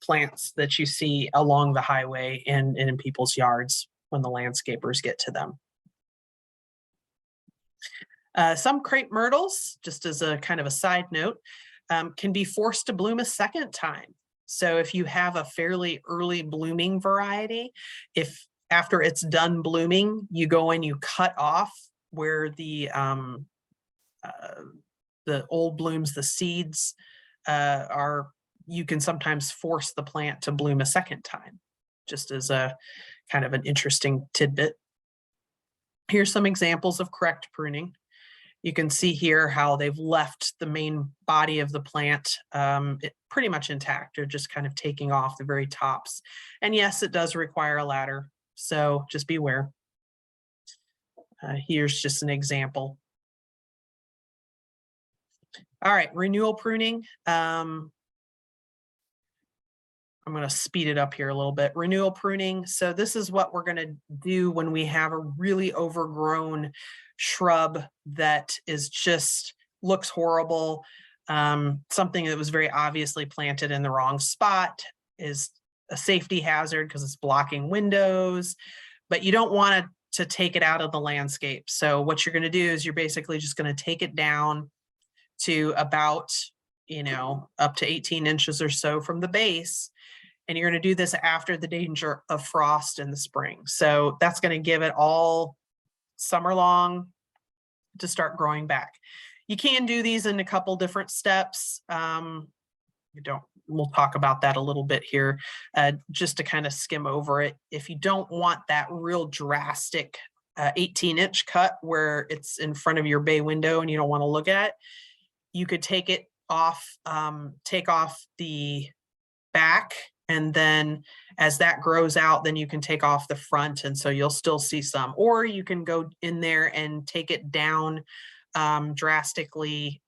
plants that you see along the highway and in people's yards when the landscapers get to them. Some crepe myrtles, just as a kind of a side note, can be forced to bloom a second time. So if you have a fairly early blooming variety, if after it's done blooming, you go and you cut off where the old blooms, the seeds are, you can sometimes force the plant to bloom a second time, just as a kind of an interesting tidbit. Here's some examples of correct pruning. You can see here how they've left the main body of the plant pretty much intact. They're just kind of taking off the very tops. And yes, it does require a ladder, so just beware. Here's just an example. All right, renewal pruning. I'm going to speed it up here a little bit. Renewal pruning. So this is what we're going to do when we have a really overgrown shrub that is just looks horrible. Something that was very obviously planted in the wrong spot, is a safety hazard because it's blocking windows, but you don't want to take it out of the landscape. So what you're going to do is you're basically just going to take it down to about, up to 18 inches or so from the base. And you're going to do this after the danger of frost in the spring. So that's going to give it all summer long to start growing back. You can do these in a couple different steps. We'll talk about that a little bit here, just to kind of skim over it. If you don't want that real drastic 18-inch cut where it's in front of your bay window and you don't want to look at, you could take it off, take off the back, and then as that grows out, then you can take off the front, and so you'll still see some. Or you can go in there and take it down drastically,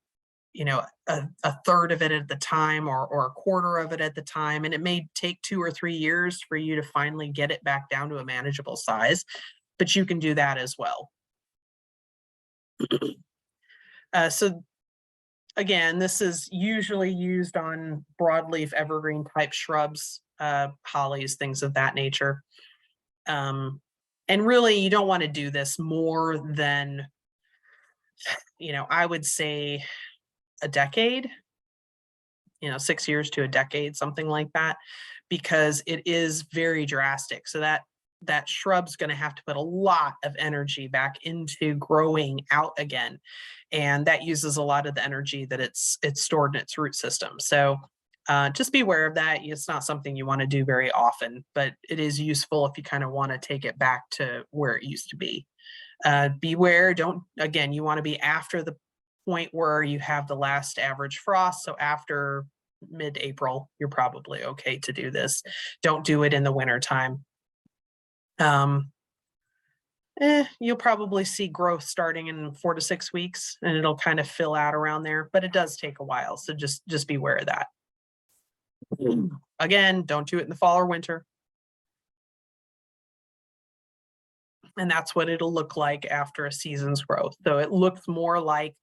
a third of it at the time, or a quarter of it at the time, and it may take 2 or 3 years for you to finally get it back down to a manageable size, but you can do that as well. So again, this is usually used on broadleaf evergreen type shrubs, hollies, things of that nature. And really, you don't want to do this more than, I would say a decade, 6 years to a decade, something like that, because it is very drastic. So that shrub's going to have to put a lot of energy back into growing out again. And that uses a lot of the energy that it's stored in its root system. So just be aware of that. It's not something you want to do very often, but it is useful if you kind of want to take it back to where it used to be. Beware, you want to be after the point where you have the last average frost. So after mid-April, you're probably okay to do this. Don't do it in the winter time. You'll probably see growth starting in 4 to 6 weeks, and it'll kind of fill out around there, but it does take a while. So just beware of that. Again, don't do it in the fall or winter. And that's what it'll look like after a season's growth. So it looks more like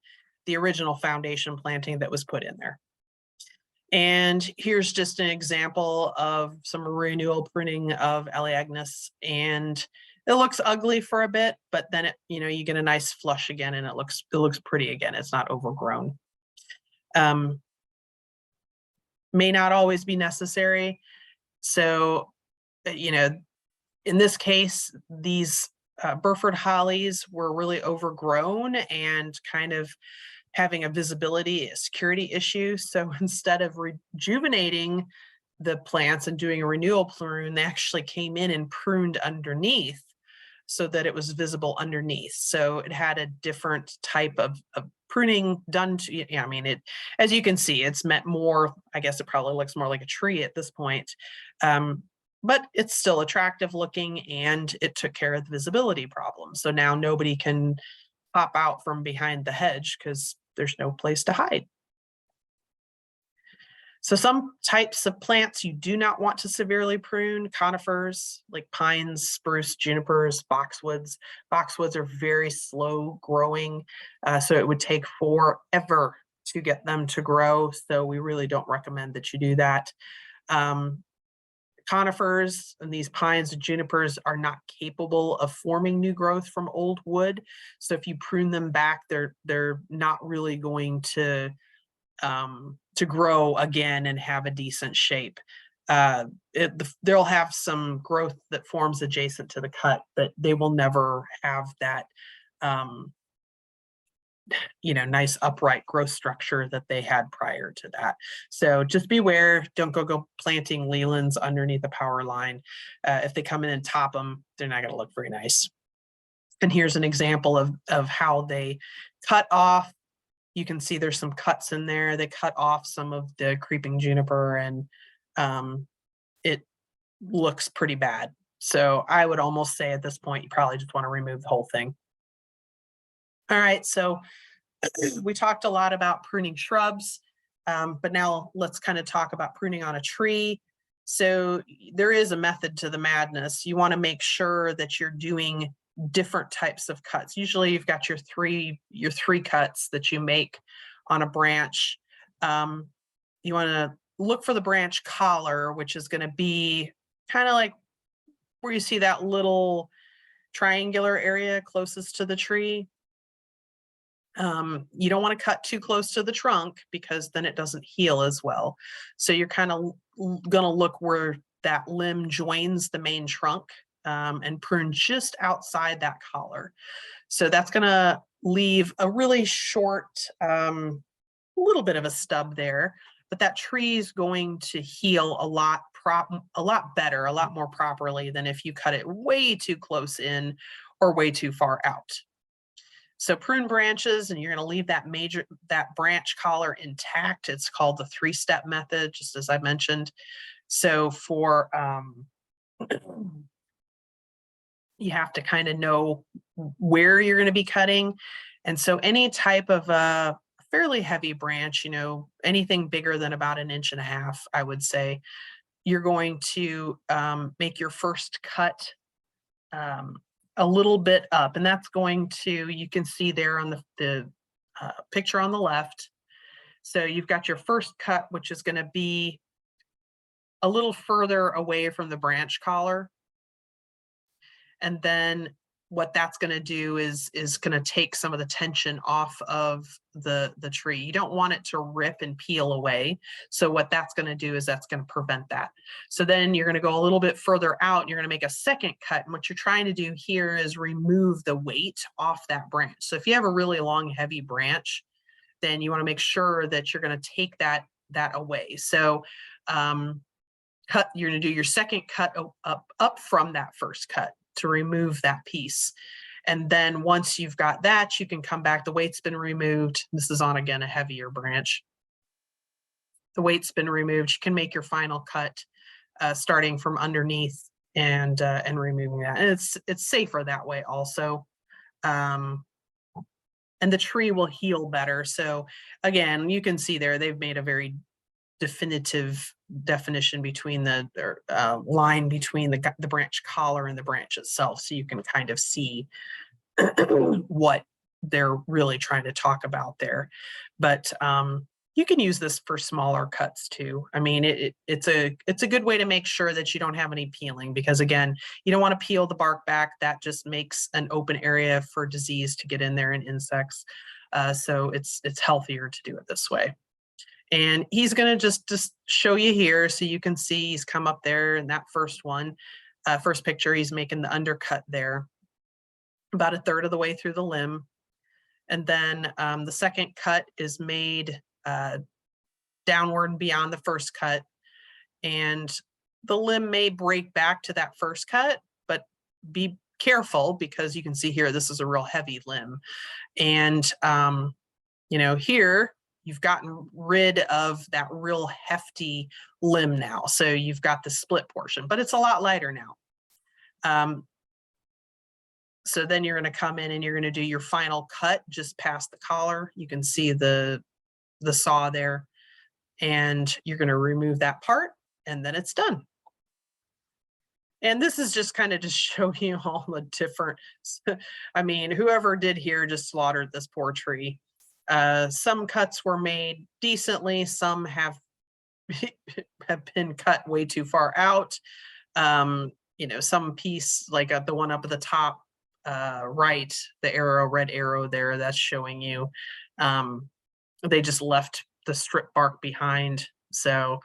the original foundation planting that was put in there. And here's just an example of some renewal pruning of Elaeagnus, and it looks ugly for a bit, but then you get a nice flush again, and it looks pretty again. It's not overgrown. May not always be necessary. So, in this case, these Burford hollies were really overgrown and kind of having a security issue. So instead of rejuvenating the plants and doing a renewal prune, they actually came in and pruned underneath so that it was visible underneath. So it had a different type of pruning done to, as you can see, it's meant more, I guess it probably looks more like a tree at this point. but it's still attractive looking, and it took care of the visibility problem. So now nobody can pop out from behind the hedge because there's no place to hide. So some types of plants you do not want to severely prune: conifers like pines, spruce, junipers, boxwoods. Boxwoods are very slow growing, so it would take forever to get them to grow. So we really don't recommend that you do that. Conifers and these pines and junipers are not capable of forming new growth from old wood. So if you prune them back, they're not really going to grow again and have a decent shape. They'll have some growth that forms adjacent to the cut, but they will never have that nice upright growth structure that they had prior to that. So just beware, don't go planting lelands underneath the power line. If they come in and top them, they're not going to look very nice. And here's an example of how they cut off. You can see there's some cuts in there. They cut off some of the creeping juniper, and it looks pretty bad. So I would almost say at this point, you probably just want to remove the whole thing. All right, so we talked a lot about pruning shrubs, but now let's kind of talk about pruning on a tree. So there is a method to the madness. You want to make sure that you're doing different types of cuts. Usually you've got your three cuts that you make on a branch. You want to look for the branch collar, which is going to be kind of like where you see that little triangular area closest to the tree. You don't want to cut too close to the trunk because then it doesn't heal as well. So you're kind of going to look where that limb joins the main trunk, and prune just outside that collar. So that's going to leave a really short, little bit of a stub there, but that tree is going to heal a lot better, a lot more properly than if you cut it way too close in or way too far out. So prune branches, and you're going to leave that branch collar intact. It's called the 3-step method, just as I mentioned. So for you have to kind of know where you're going to be cutting. And so any type of a fairly heavy branch, anything bigger than about 1.5 inches, I would say, you're going to make your first cut a little bit up. And that's going to, you can see there on the picture on the left. So you've got your first cut, which is going to be a little further away from the branch collar. And then what that's going to do is going to take some of the tension off of the tree. You don't want it to rip and peel away. So what that's going to do is that's going to prevent that. So then you're going to go a little bit further out, and you're going to make a second cut. And what you're trying to do here is remove the weight off that branch. So if you have a really long, heavy branch, then you want to make sure that you're going to take that away. So you're going to do your second cut up from that first cut to remove that piece. And then once you've got that, you can come back. The weight's been removed. This is on, again, a heavier branch. The weight's been removed. You can make your final cut starting from underneath and removing that. And it's safer that way also. And the tree will heal better. So again, you can see there, they've made a very definition between the line between the branch collar and the branch itself, so you can kind of see what they're really trying to talk about there. But you can use this for smaller cuts too. I mean, it's a good way to make sure that you don't have any peeling, because again, you don't want to peel the bark back. That just makes an open area for disease to get in there and insects. So it's healthier to do it this way. And he's going to just show you here so you can see he's come up there in that first one, first picture. He's making the undercut there about 1/3 of the way through the limb. And then the second cut is made downward and beyond the first cut. And the limb may break back to that first cut, but be careful, because you can see here, this is a real heavy limb. And, here you've gotten rid of that real hefty limb now. So you've got the split portion, but it's a lot lighter now. So then you're going to come in and you're going to do your final cut just past the collar. You can see the saw there, and you're going to remove that part, and then it's done. And this is just kind of to show you all the different, I mean, whoever did here just slaughtered this poor tree. Some cuts were made decently, some have been cut way too far out. You know, some piece like the one up at the top right, the arrow, red arrow there, that's showing you they just left the strip bark behind. So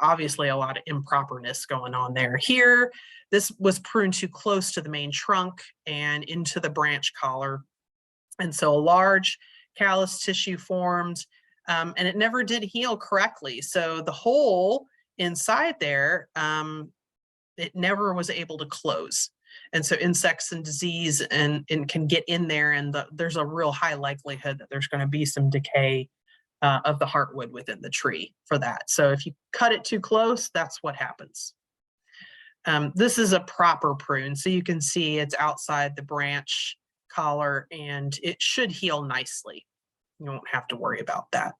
obviously a lot of improperness going on there. Here, this was pruned too close to the main trunk and into the branch collar. And so a large callus tissue formed, and it never did heal correctly. So the hole inside there, it never was able to close. And so insects and disease and can get in there, and there's a real high likelihood that there's going to be some decay of the heartwood within the tree for that. So if you cut it too close, that's what happens. This is a proper prune, so you can see it's outside the branch collar, and it should heal nicely. You won't have to worry about that.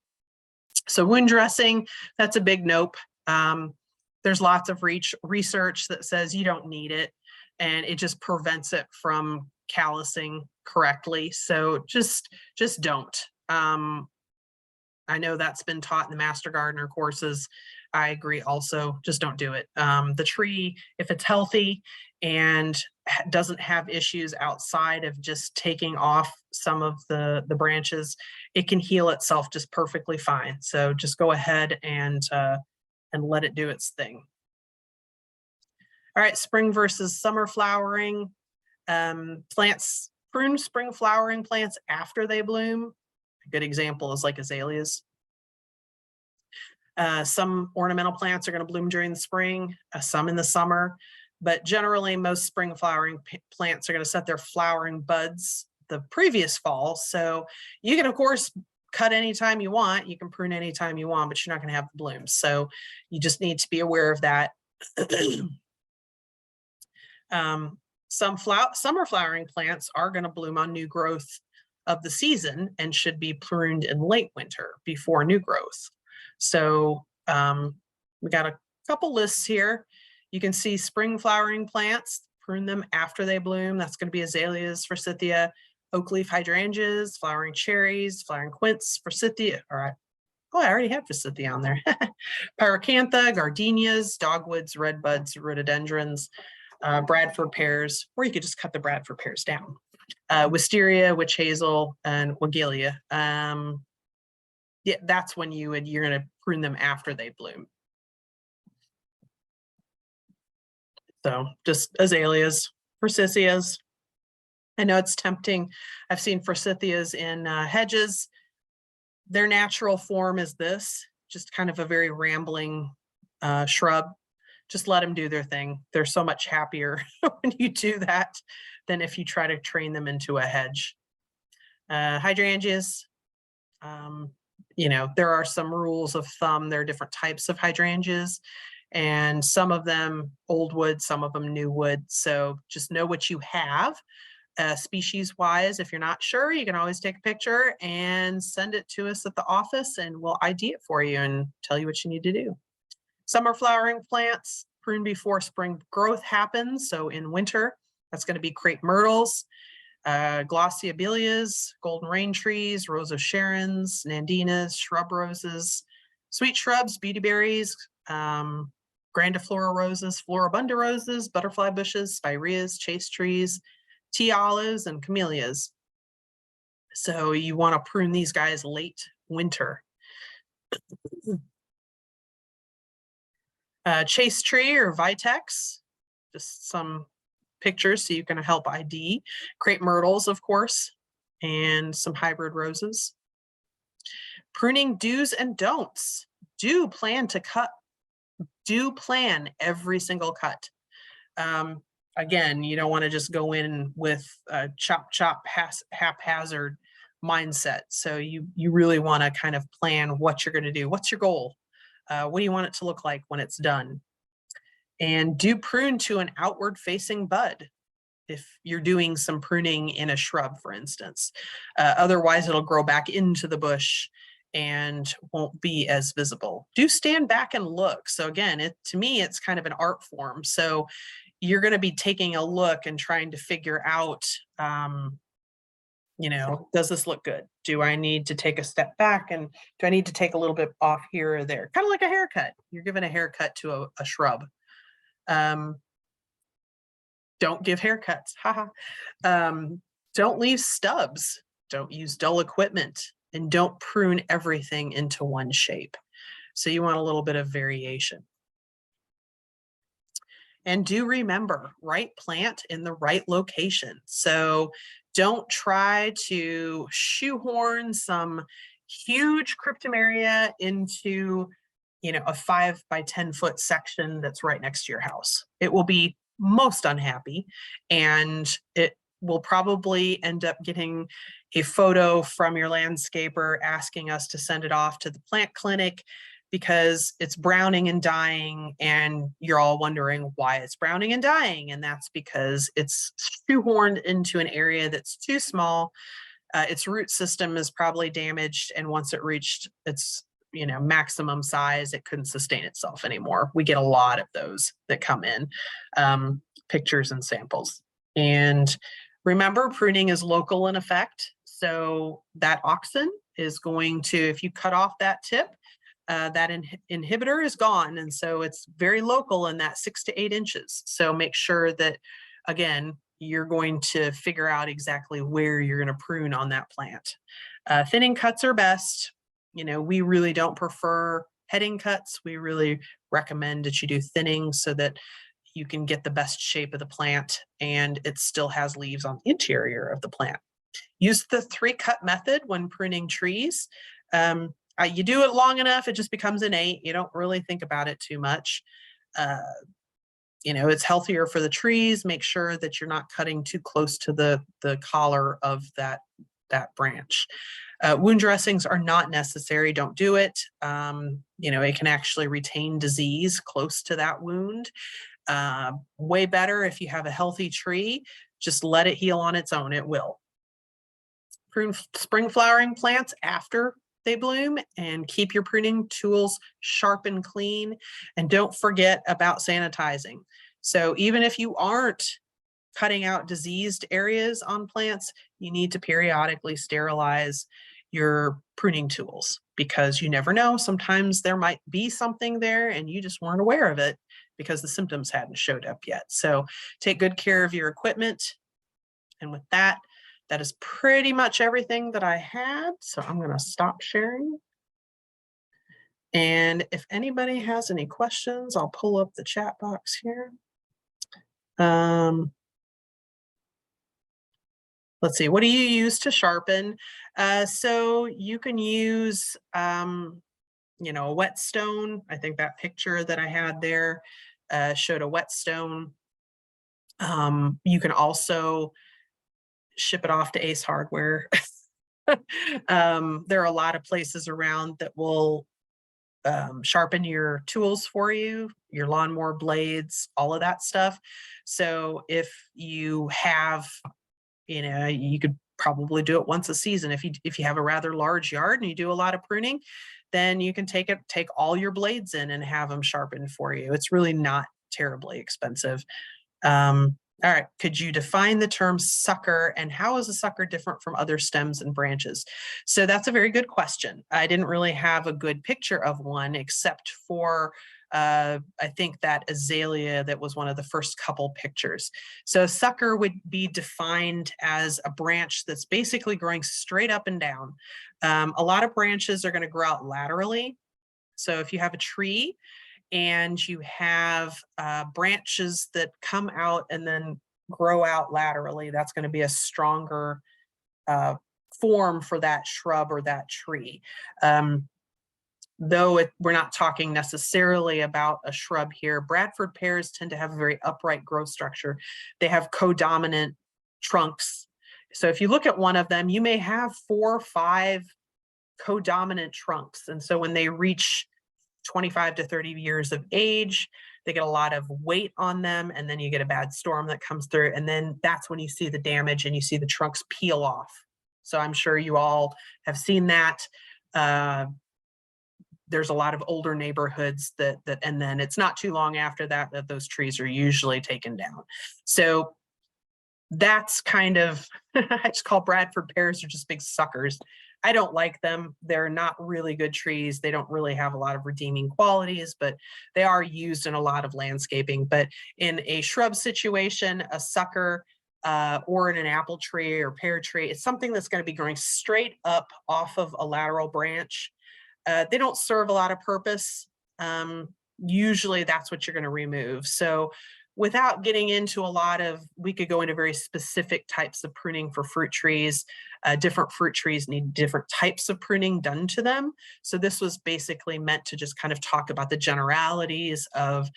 So wound dressing, that's a big nope. There's lots of research that says you don't need it, and it just prevents it from callusing correctly. So just don't. I know that's been taught in the Master Gardener courses. I agree also, just don't do it. The tree, if it's healthy and doesn't have issues outside of just taking off some of the branches, it can heal itself just perfectly fine. So just go ahead and let it do its thing. All right, spring versus summer flowering. Plants, prune spring flowering plants after they bloom. A good example is like azaleas. Some ornamental plants are going to bloom during the spring, some in the summer, but generally most spring flowering plants are going to set their flowering buds the previous fall. So you can, of course, cut anytime you want, you can prune anytime you want, but you're not going to have the blooms. So you just need to be aware of that. Some summer flowering plants are going to bloom on new growth of the season and should be pruned in late winter before new growth. So we got a couple lists here. You can see spring flowering plants, prune them after they bloom. That's going to be azaleas, forsythia, oak leaf hydrangeas, flowering cherries, flowering quince, forsythia. All right. Oh, I already have forsythia on there. Pyracantha, gardenias, dogwoods, redbuds, rhododendrons, Bradford pears, or you could just cut the Bradford pears down. Wisteria, witch hazel, and weigela. Yeah, that's when you're going to prune them after they bloom. So just azaleas, forsythias. I know it's tempting. I've seen forsythias in hedges. Their natural form is this, just kind of a very rambling shrub. Just let them do their thing. They're so much happier when you do that than if you try to train them into a hedge. Hydrangeas, you know, there are some rules of thumb. There are different types of hydrangeas, and some of them old wood, some of them new wood. So just know what you have. Species wise, if you're not sure, you can always take a picture and send it to us at the office, and we'll ID it for you and tell you what you need to do. Summer flowering plants, prune before spring growth happens. So in winter, that's going to be crepe myrtles, glossy abelias, golden rain trees, rose of Sharon's, nandinas, shrub roses, sweet shrubs, beautyberries, grandiflora roses, floribunda roses, butterfly bushes, spireas, chaste trees, tea olives, and camellias. So you want to prune these guys late winter. Chaste tree or vitex, just some pictures so you can help ID. Crepe myrtles, of course, and some hybrid roses. Pruning do's and don'ts. Do plan to cut. Do plan every single cut. Again, you don't want to just go in with chop, haphazard mindset. So you really want to kind of plan what you're going to do. What's your goal? What do you want it to look like when it's done? And do prune to an outward facing bud if you're doing some pruning in a shrub, for instance. Otherwise, it'll grow back into the bush and won't be as visible. Do stand back and look. So again, to me, it's kind of an art form. So you're going to be taking a look and trying to figure out, does this look good? Do I need to take a step back, and do I need to take a little bit off here or there? Kind of like a haircut. You're giving a haircut to a shrub. Don't give haircuts. Haha. Don't leave stubs. Don't use dull equipment, and don't prune everything into one shape. So you want a little bit of variation. And do remember, right plant in the right location. So don't try to shoehorn some huge cryptomeria into, a 5 by 10 foot section that's right next to your house. It will be most unhappy, and it will probably end up getting a photo from your landscaper asking us to send it off to the plant clinic because it's browning and dying, and you're all wondering why it's browning and dying. And that's because it's shoehorned into an area that's too small. Its root system is probably damaged, and once it reached its maximum size, it couldn't sustain itself anymore. We get a lot of those that come in, pictures and samples. And remember, pruning is local in effect. So that auxin is going to, if you cut off that tip, that inhibitor is gone. And so it's very local in that 6 to 8 inches. So make sure that, again, you're going to figure out exactly where you're going to prune on that plant. Thinning cuts are best. We really don't prefer heading cuts. We really recommend that you do thinning so that you can get the best shape of the plant and it still has leaves on the interior of the plant. Use the 3-cut method when pruning trees. You do it long enough, it just becomes innate. You don't really think about it too much. It's healthier for the trees. Make sure that you're not cutting too close to the collar of that branch. Wound dressings are not necessary. Don't do it. It can actually retain disease close to that wound. Way better if you have a healthy tree, just let it heal on its own. It will. Prune spring flowering plants after they bloom, and keep your pruning tools sharp and clean. And don't forget about sanitizing. So even if you aren't cutting out diseased areas on plants, you need to periodically sterilize your pruning tools, because you never know. Sometimes there might be something there and you just weren't aware of it because the symptoms hadn't showed up yet. So take good care of your equipment. And with that, that is pretty much everything that I had. So I'm going to stop sharing. And if anybody has any questions, I'll pull up the chat box here. Let's see, what do you use to sharpen? So you can use, a whetstone. I think that picture that I had there showed a whetstone. You can also ship it off to Ace Hardware. There are a lot of places around that will sharpen your tools for you, your lawnmower blades, all of that stuff. So if you have, you could probably do it once a season. If you have a rather large yard and you do a lot of pruning, then you can take all your blades in and have them sharpened for you. It's really not terribly expensive. All right, could you define the term sucker, and how is a sucker different from other stems and branches? So that's a very good question. I didn't really have a good picture of one except for I think that azalea that was one of the first couple pictures. So a sucker would be defined as a branch that's basically growing straight up and down. A lot of branches are going to grow out laterally. So if you have a tree and you have branches that come out and then grow out laterally, that's going to be a stronger form for that shrub or that tree. Though we're not talking necessarily about a shrub here, Bradford pears tend to have a very upright growth structure. They have codominant trunks, So if you look at one of them, you may have 4 or 5 codominant trunks. And so when they reach 25 to 30 years of age, they get a lot of weight on them, and then you get a bad storm that comes through, and then that's when you see the damage and you see the trunks peel off. So I'm sure you all have seen that. There's a lot of older neighborhoods that and then it's not too long after that that those trees are usually taken down. So that's kind of, I just call Bradford pears are just big suckers. I don't like them. They're not really good trees. They don't really have a lot of redeeming qualities, but they are used in a lot of landscaping. But in a shrub situation, a sucker, or in an apple tree or pear tree, it's something that's going to be growing straight up off of a lateral branch. They don't serve a lot of purpose. Usually that's what you're going to remove. So without getting into a lot of, we could go into very specific types of pruning for fruit trees. Different fruit trees need different types of pruning done to them. So this was basically meant to just kind of talk about the generalities of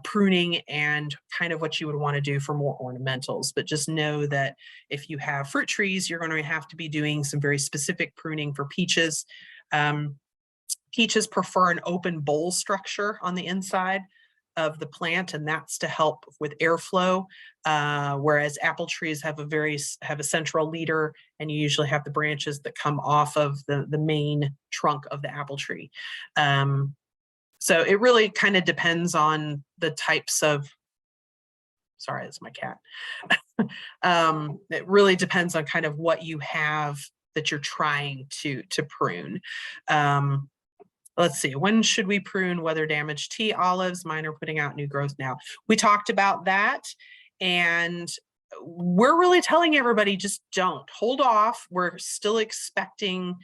pruning and kind of what you would want to do for more ornamentals. But just know that if you have fruit trees, you're going to have to be doing some very specific pruning for peaches. Peaches prefer an open bowl structure on the inside of the plant, and that's to help with airflow, whereas apple trees have a central leader, and you usually have the branches that come off of the main trunk of the apple tree. So it really kind of depends on the types of, sorry, that's my cat. It really depends on kind of what you have that you're trying to prune. Let's see, when should we prune weather damaged tea olives? Mine are putting out new growth now. We talked about that, and we're really telling everybody, just don't, hold off. We're still expecting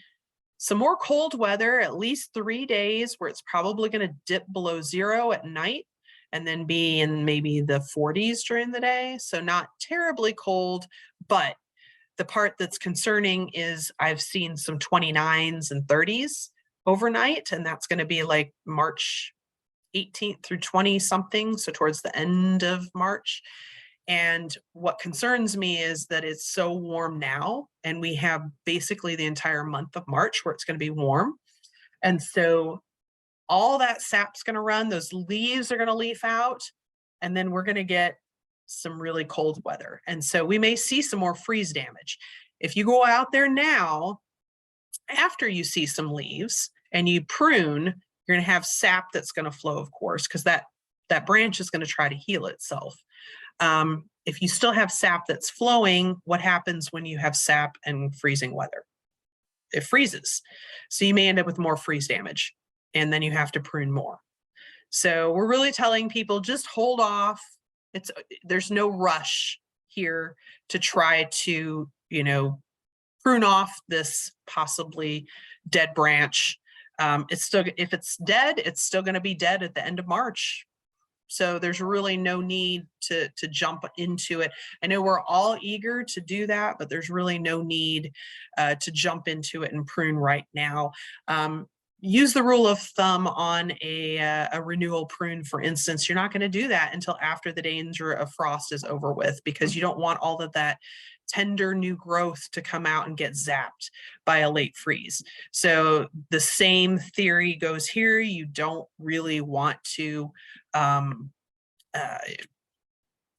some more cold weather, at least 3 days, where it's probably going to dip below 0 at night and then be in maybe the 40s during the day. So not terribly cold, but the part that's concerning is I've seen some 29s and 30s overnight, and that's going to be like March 18th through 20 something, so towards the end of March. And what concerns me is that it's so warm now, and we have basically the entire month of March where it's going to be warm. And so all that sap's going to run, those leaves are going to leaf out, and then we're going to get some really cold weather. And so we may see some more freeze damage. If you go out there now, after you see some leaves and you prune, you're going to have sap that's going to flow, of course, because that branch is going to try to heal itself. If you still have sap that's flowing, what happens when you have sap and freezing weather? It freezes. So you may end up with more freeze damage, and then you have to prune more. So we're really telling people, just hold off. There's no rush here to try to, prune off this possibly dead branch. It's still, if it's dead, it's still going to be dead at the end of March. So there's really no need to jump into it. I know we're all eager to do that, but there's really no need to jump into it and prune right now. Use the rule of thumb on a renewal prune, for instance. You're not going to do that until after the danger of frost is over with, because you don't want all of that tender new growth to come out and get zapped by a late freeze. So the same theory goes here. You don't really want to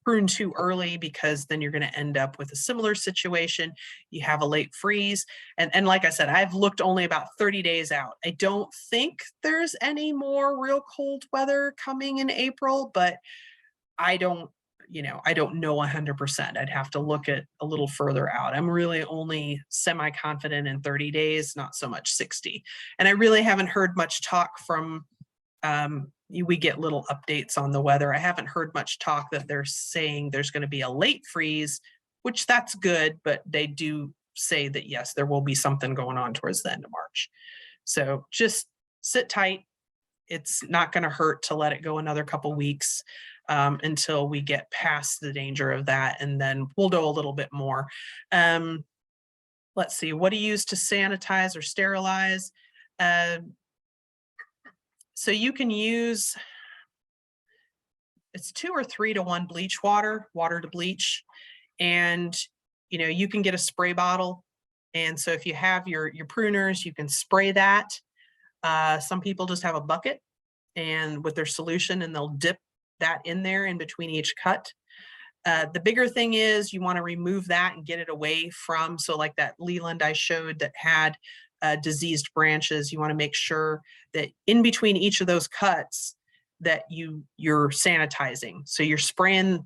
prune too early, because then you're going to end up with a similar situation. You have a late freeze. And like I said, I've looked only about 30 days out. I don't think there's any more real cold weather coming in April, but I don't know 100%. I'd have to look at a little further out. I'm really only semi-confident in 30 days, not so much 60. And I really haven't heard much talk from, we get little updates on the weather. I haven't heard much talk that they're saying there's going to be a late freeze, which that's good, but they do say that, yes, there will be something going on towards the end of March. So just sit tight. It's not going to hurt to let it go another couple weeks until we get past the danger of that, and then we'll do a little bit more. Let's see, what do you use to sanitize or sterilize? So you can use, it's 2 or 3 to 1 bleach water to bleach, and you know, you can get a spray bottle. And so if you have your pruners, you can spray that. Some people just have a bucket and with their solution, and they'll dip that in there in between each cut. The bigger thing is you want to remove that and get it away from, so like that Leland I showed that had diseased branches, you want to make sure that in between each of those cuts that you're sanitizing. So you're spraying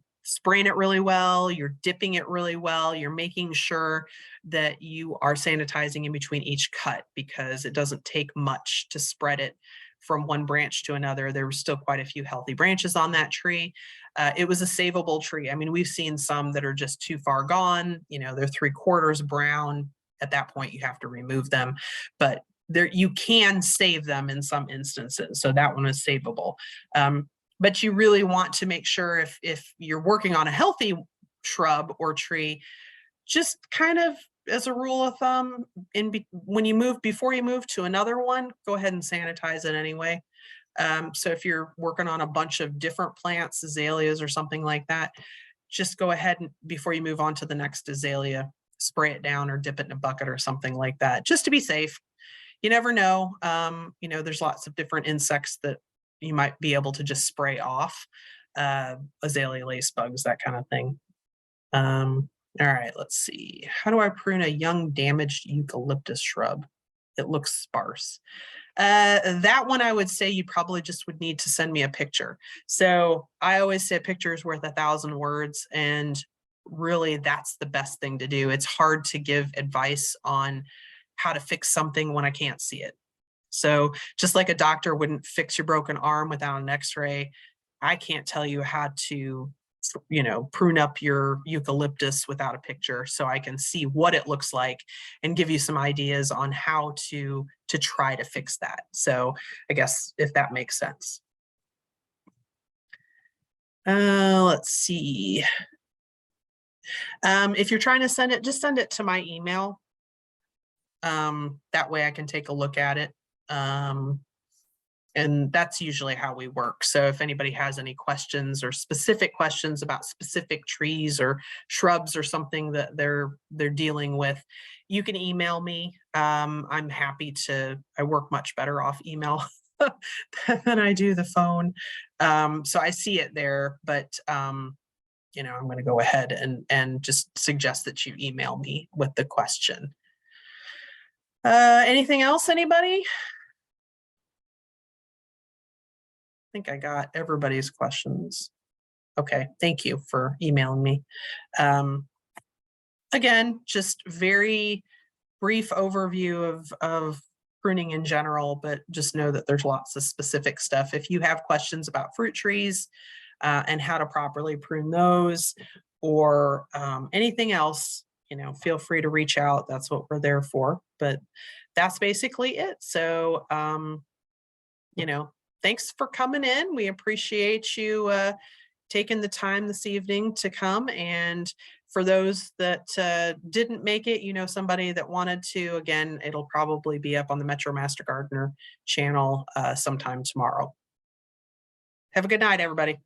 it really well, you're dipping it really well, you're making sure that you are sanitizing in between each cut, because it doesn't take much to spread it from one branch to another. There were still quite a few healthy branches on that tree. It was a savable tree. I mean, we've seen some that are just too far gone, you know, they're 3/4 brown. At that point, you have to remove them, but there you can save them in some instances. So that one is savable. But you really want to make sure if you're working on a healthy shrub or tree, just kind of as a rule of thumb, before you move to another one, go ahead and sanitize it anyway. So if you're working on a bunch of different plants, azaleas or something like that, just go ahead and before you move on to the next azalea, spray it down or dip it in a bucket or something like that, just to be safe. You never know. You know, there's lots of different insects that you might be able to just spray off, azalea lace bugs, that kind of thing. All right, let's see. How do I prune a young damaged eucalyptus shrub? It looks sparse. That one I would say you probably just would need to send me a picture. So I always say a picture is worth 1,000 words, and really that's the best thing to do. It's hard to give advice on how to fix something when I can't see it. So just like a doctor wouldn't fix your broken arm without an x-ray, I can't tell you how to, you know, prune up your eucalyptus without a picture, so I can see what it looks like and give you some ideas on how to try to fix that. So I guess if that makes sense. Let's see. If you're trying to send it, just send it to my email. That way I can take a look at it. And that's usually how we work. So if anybody has any questions or specific questions about specific trees or shrubs or something that they're dealing with, you can email me. I'm happy to, I work much better off email than I do the phone. So I see it there, but you know, I'm going to go ahead and just suggest that you email me with the question. Anything else, anybody? I think I got everybody's questions. Okay, thank you for emailing me. Again, just very brief overview of pruning in general, but just know that there's lots of specific stuff. If you have questions about fruit trees and how to properly prune those, or anything else, you know, feel free to reach out. That's what we're there for. But that's basically it. So, you know, thanks for coming in. We appreciate you taking the time this evening to come. And for those that didn't make it, you know, somebody that wanted to, again, it'll probably be up on the Metro Master Gardener channel sometime tomorrow. Have a good night, everybody.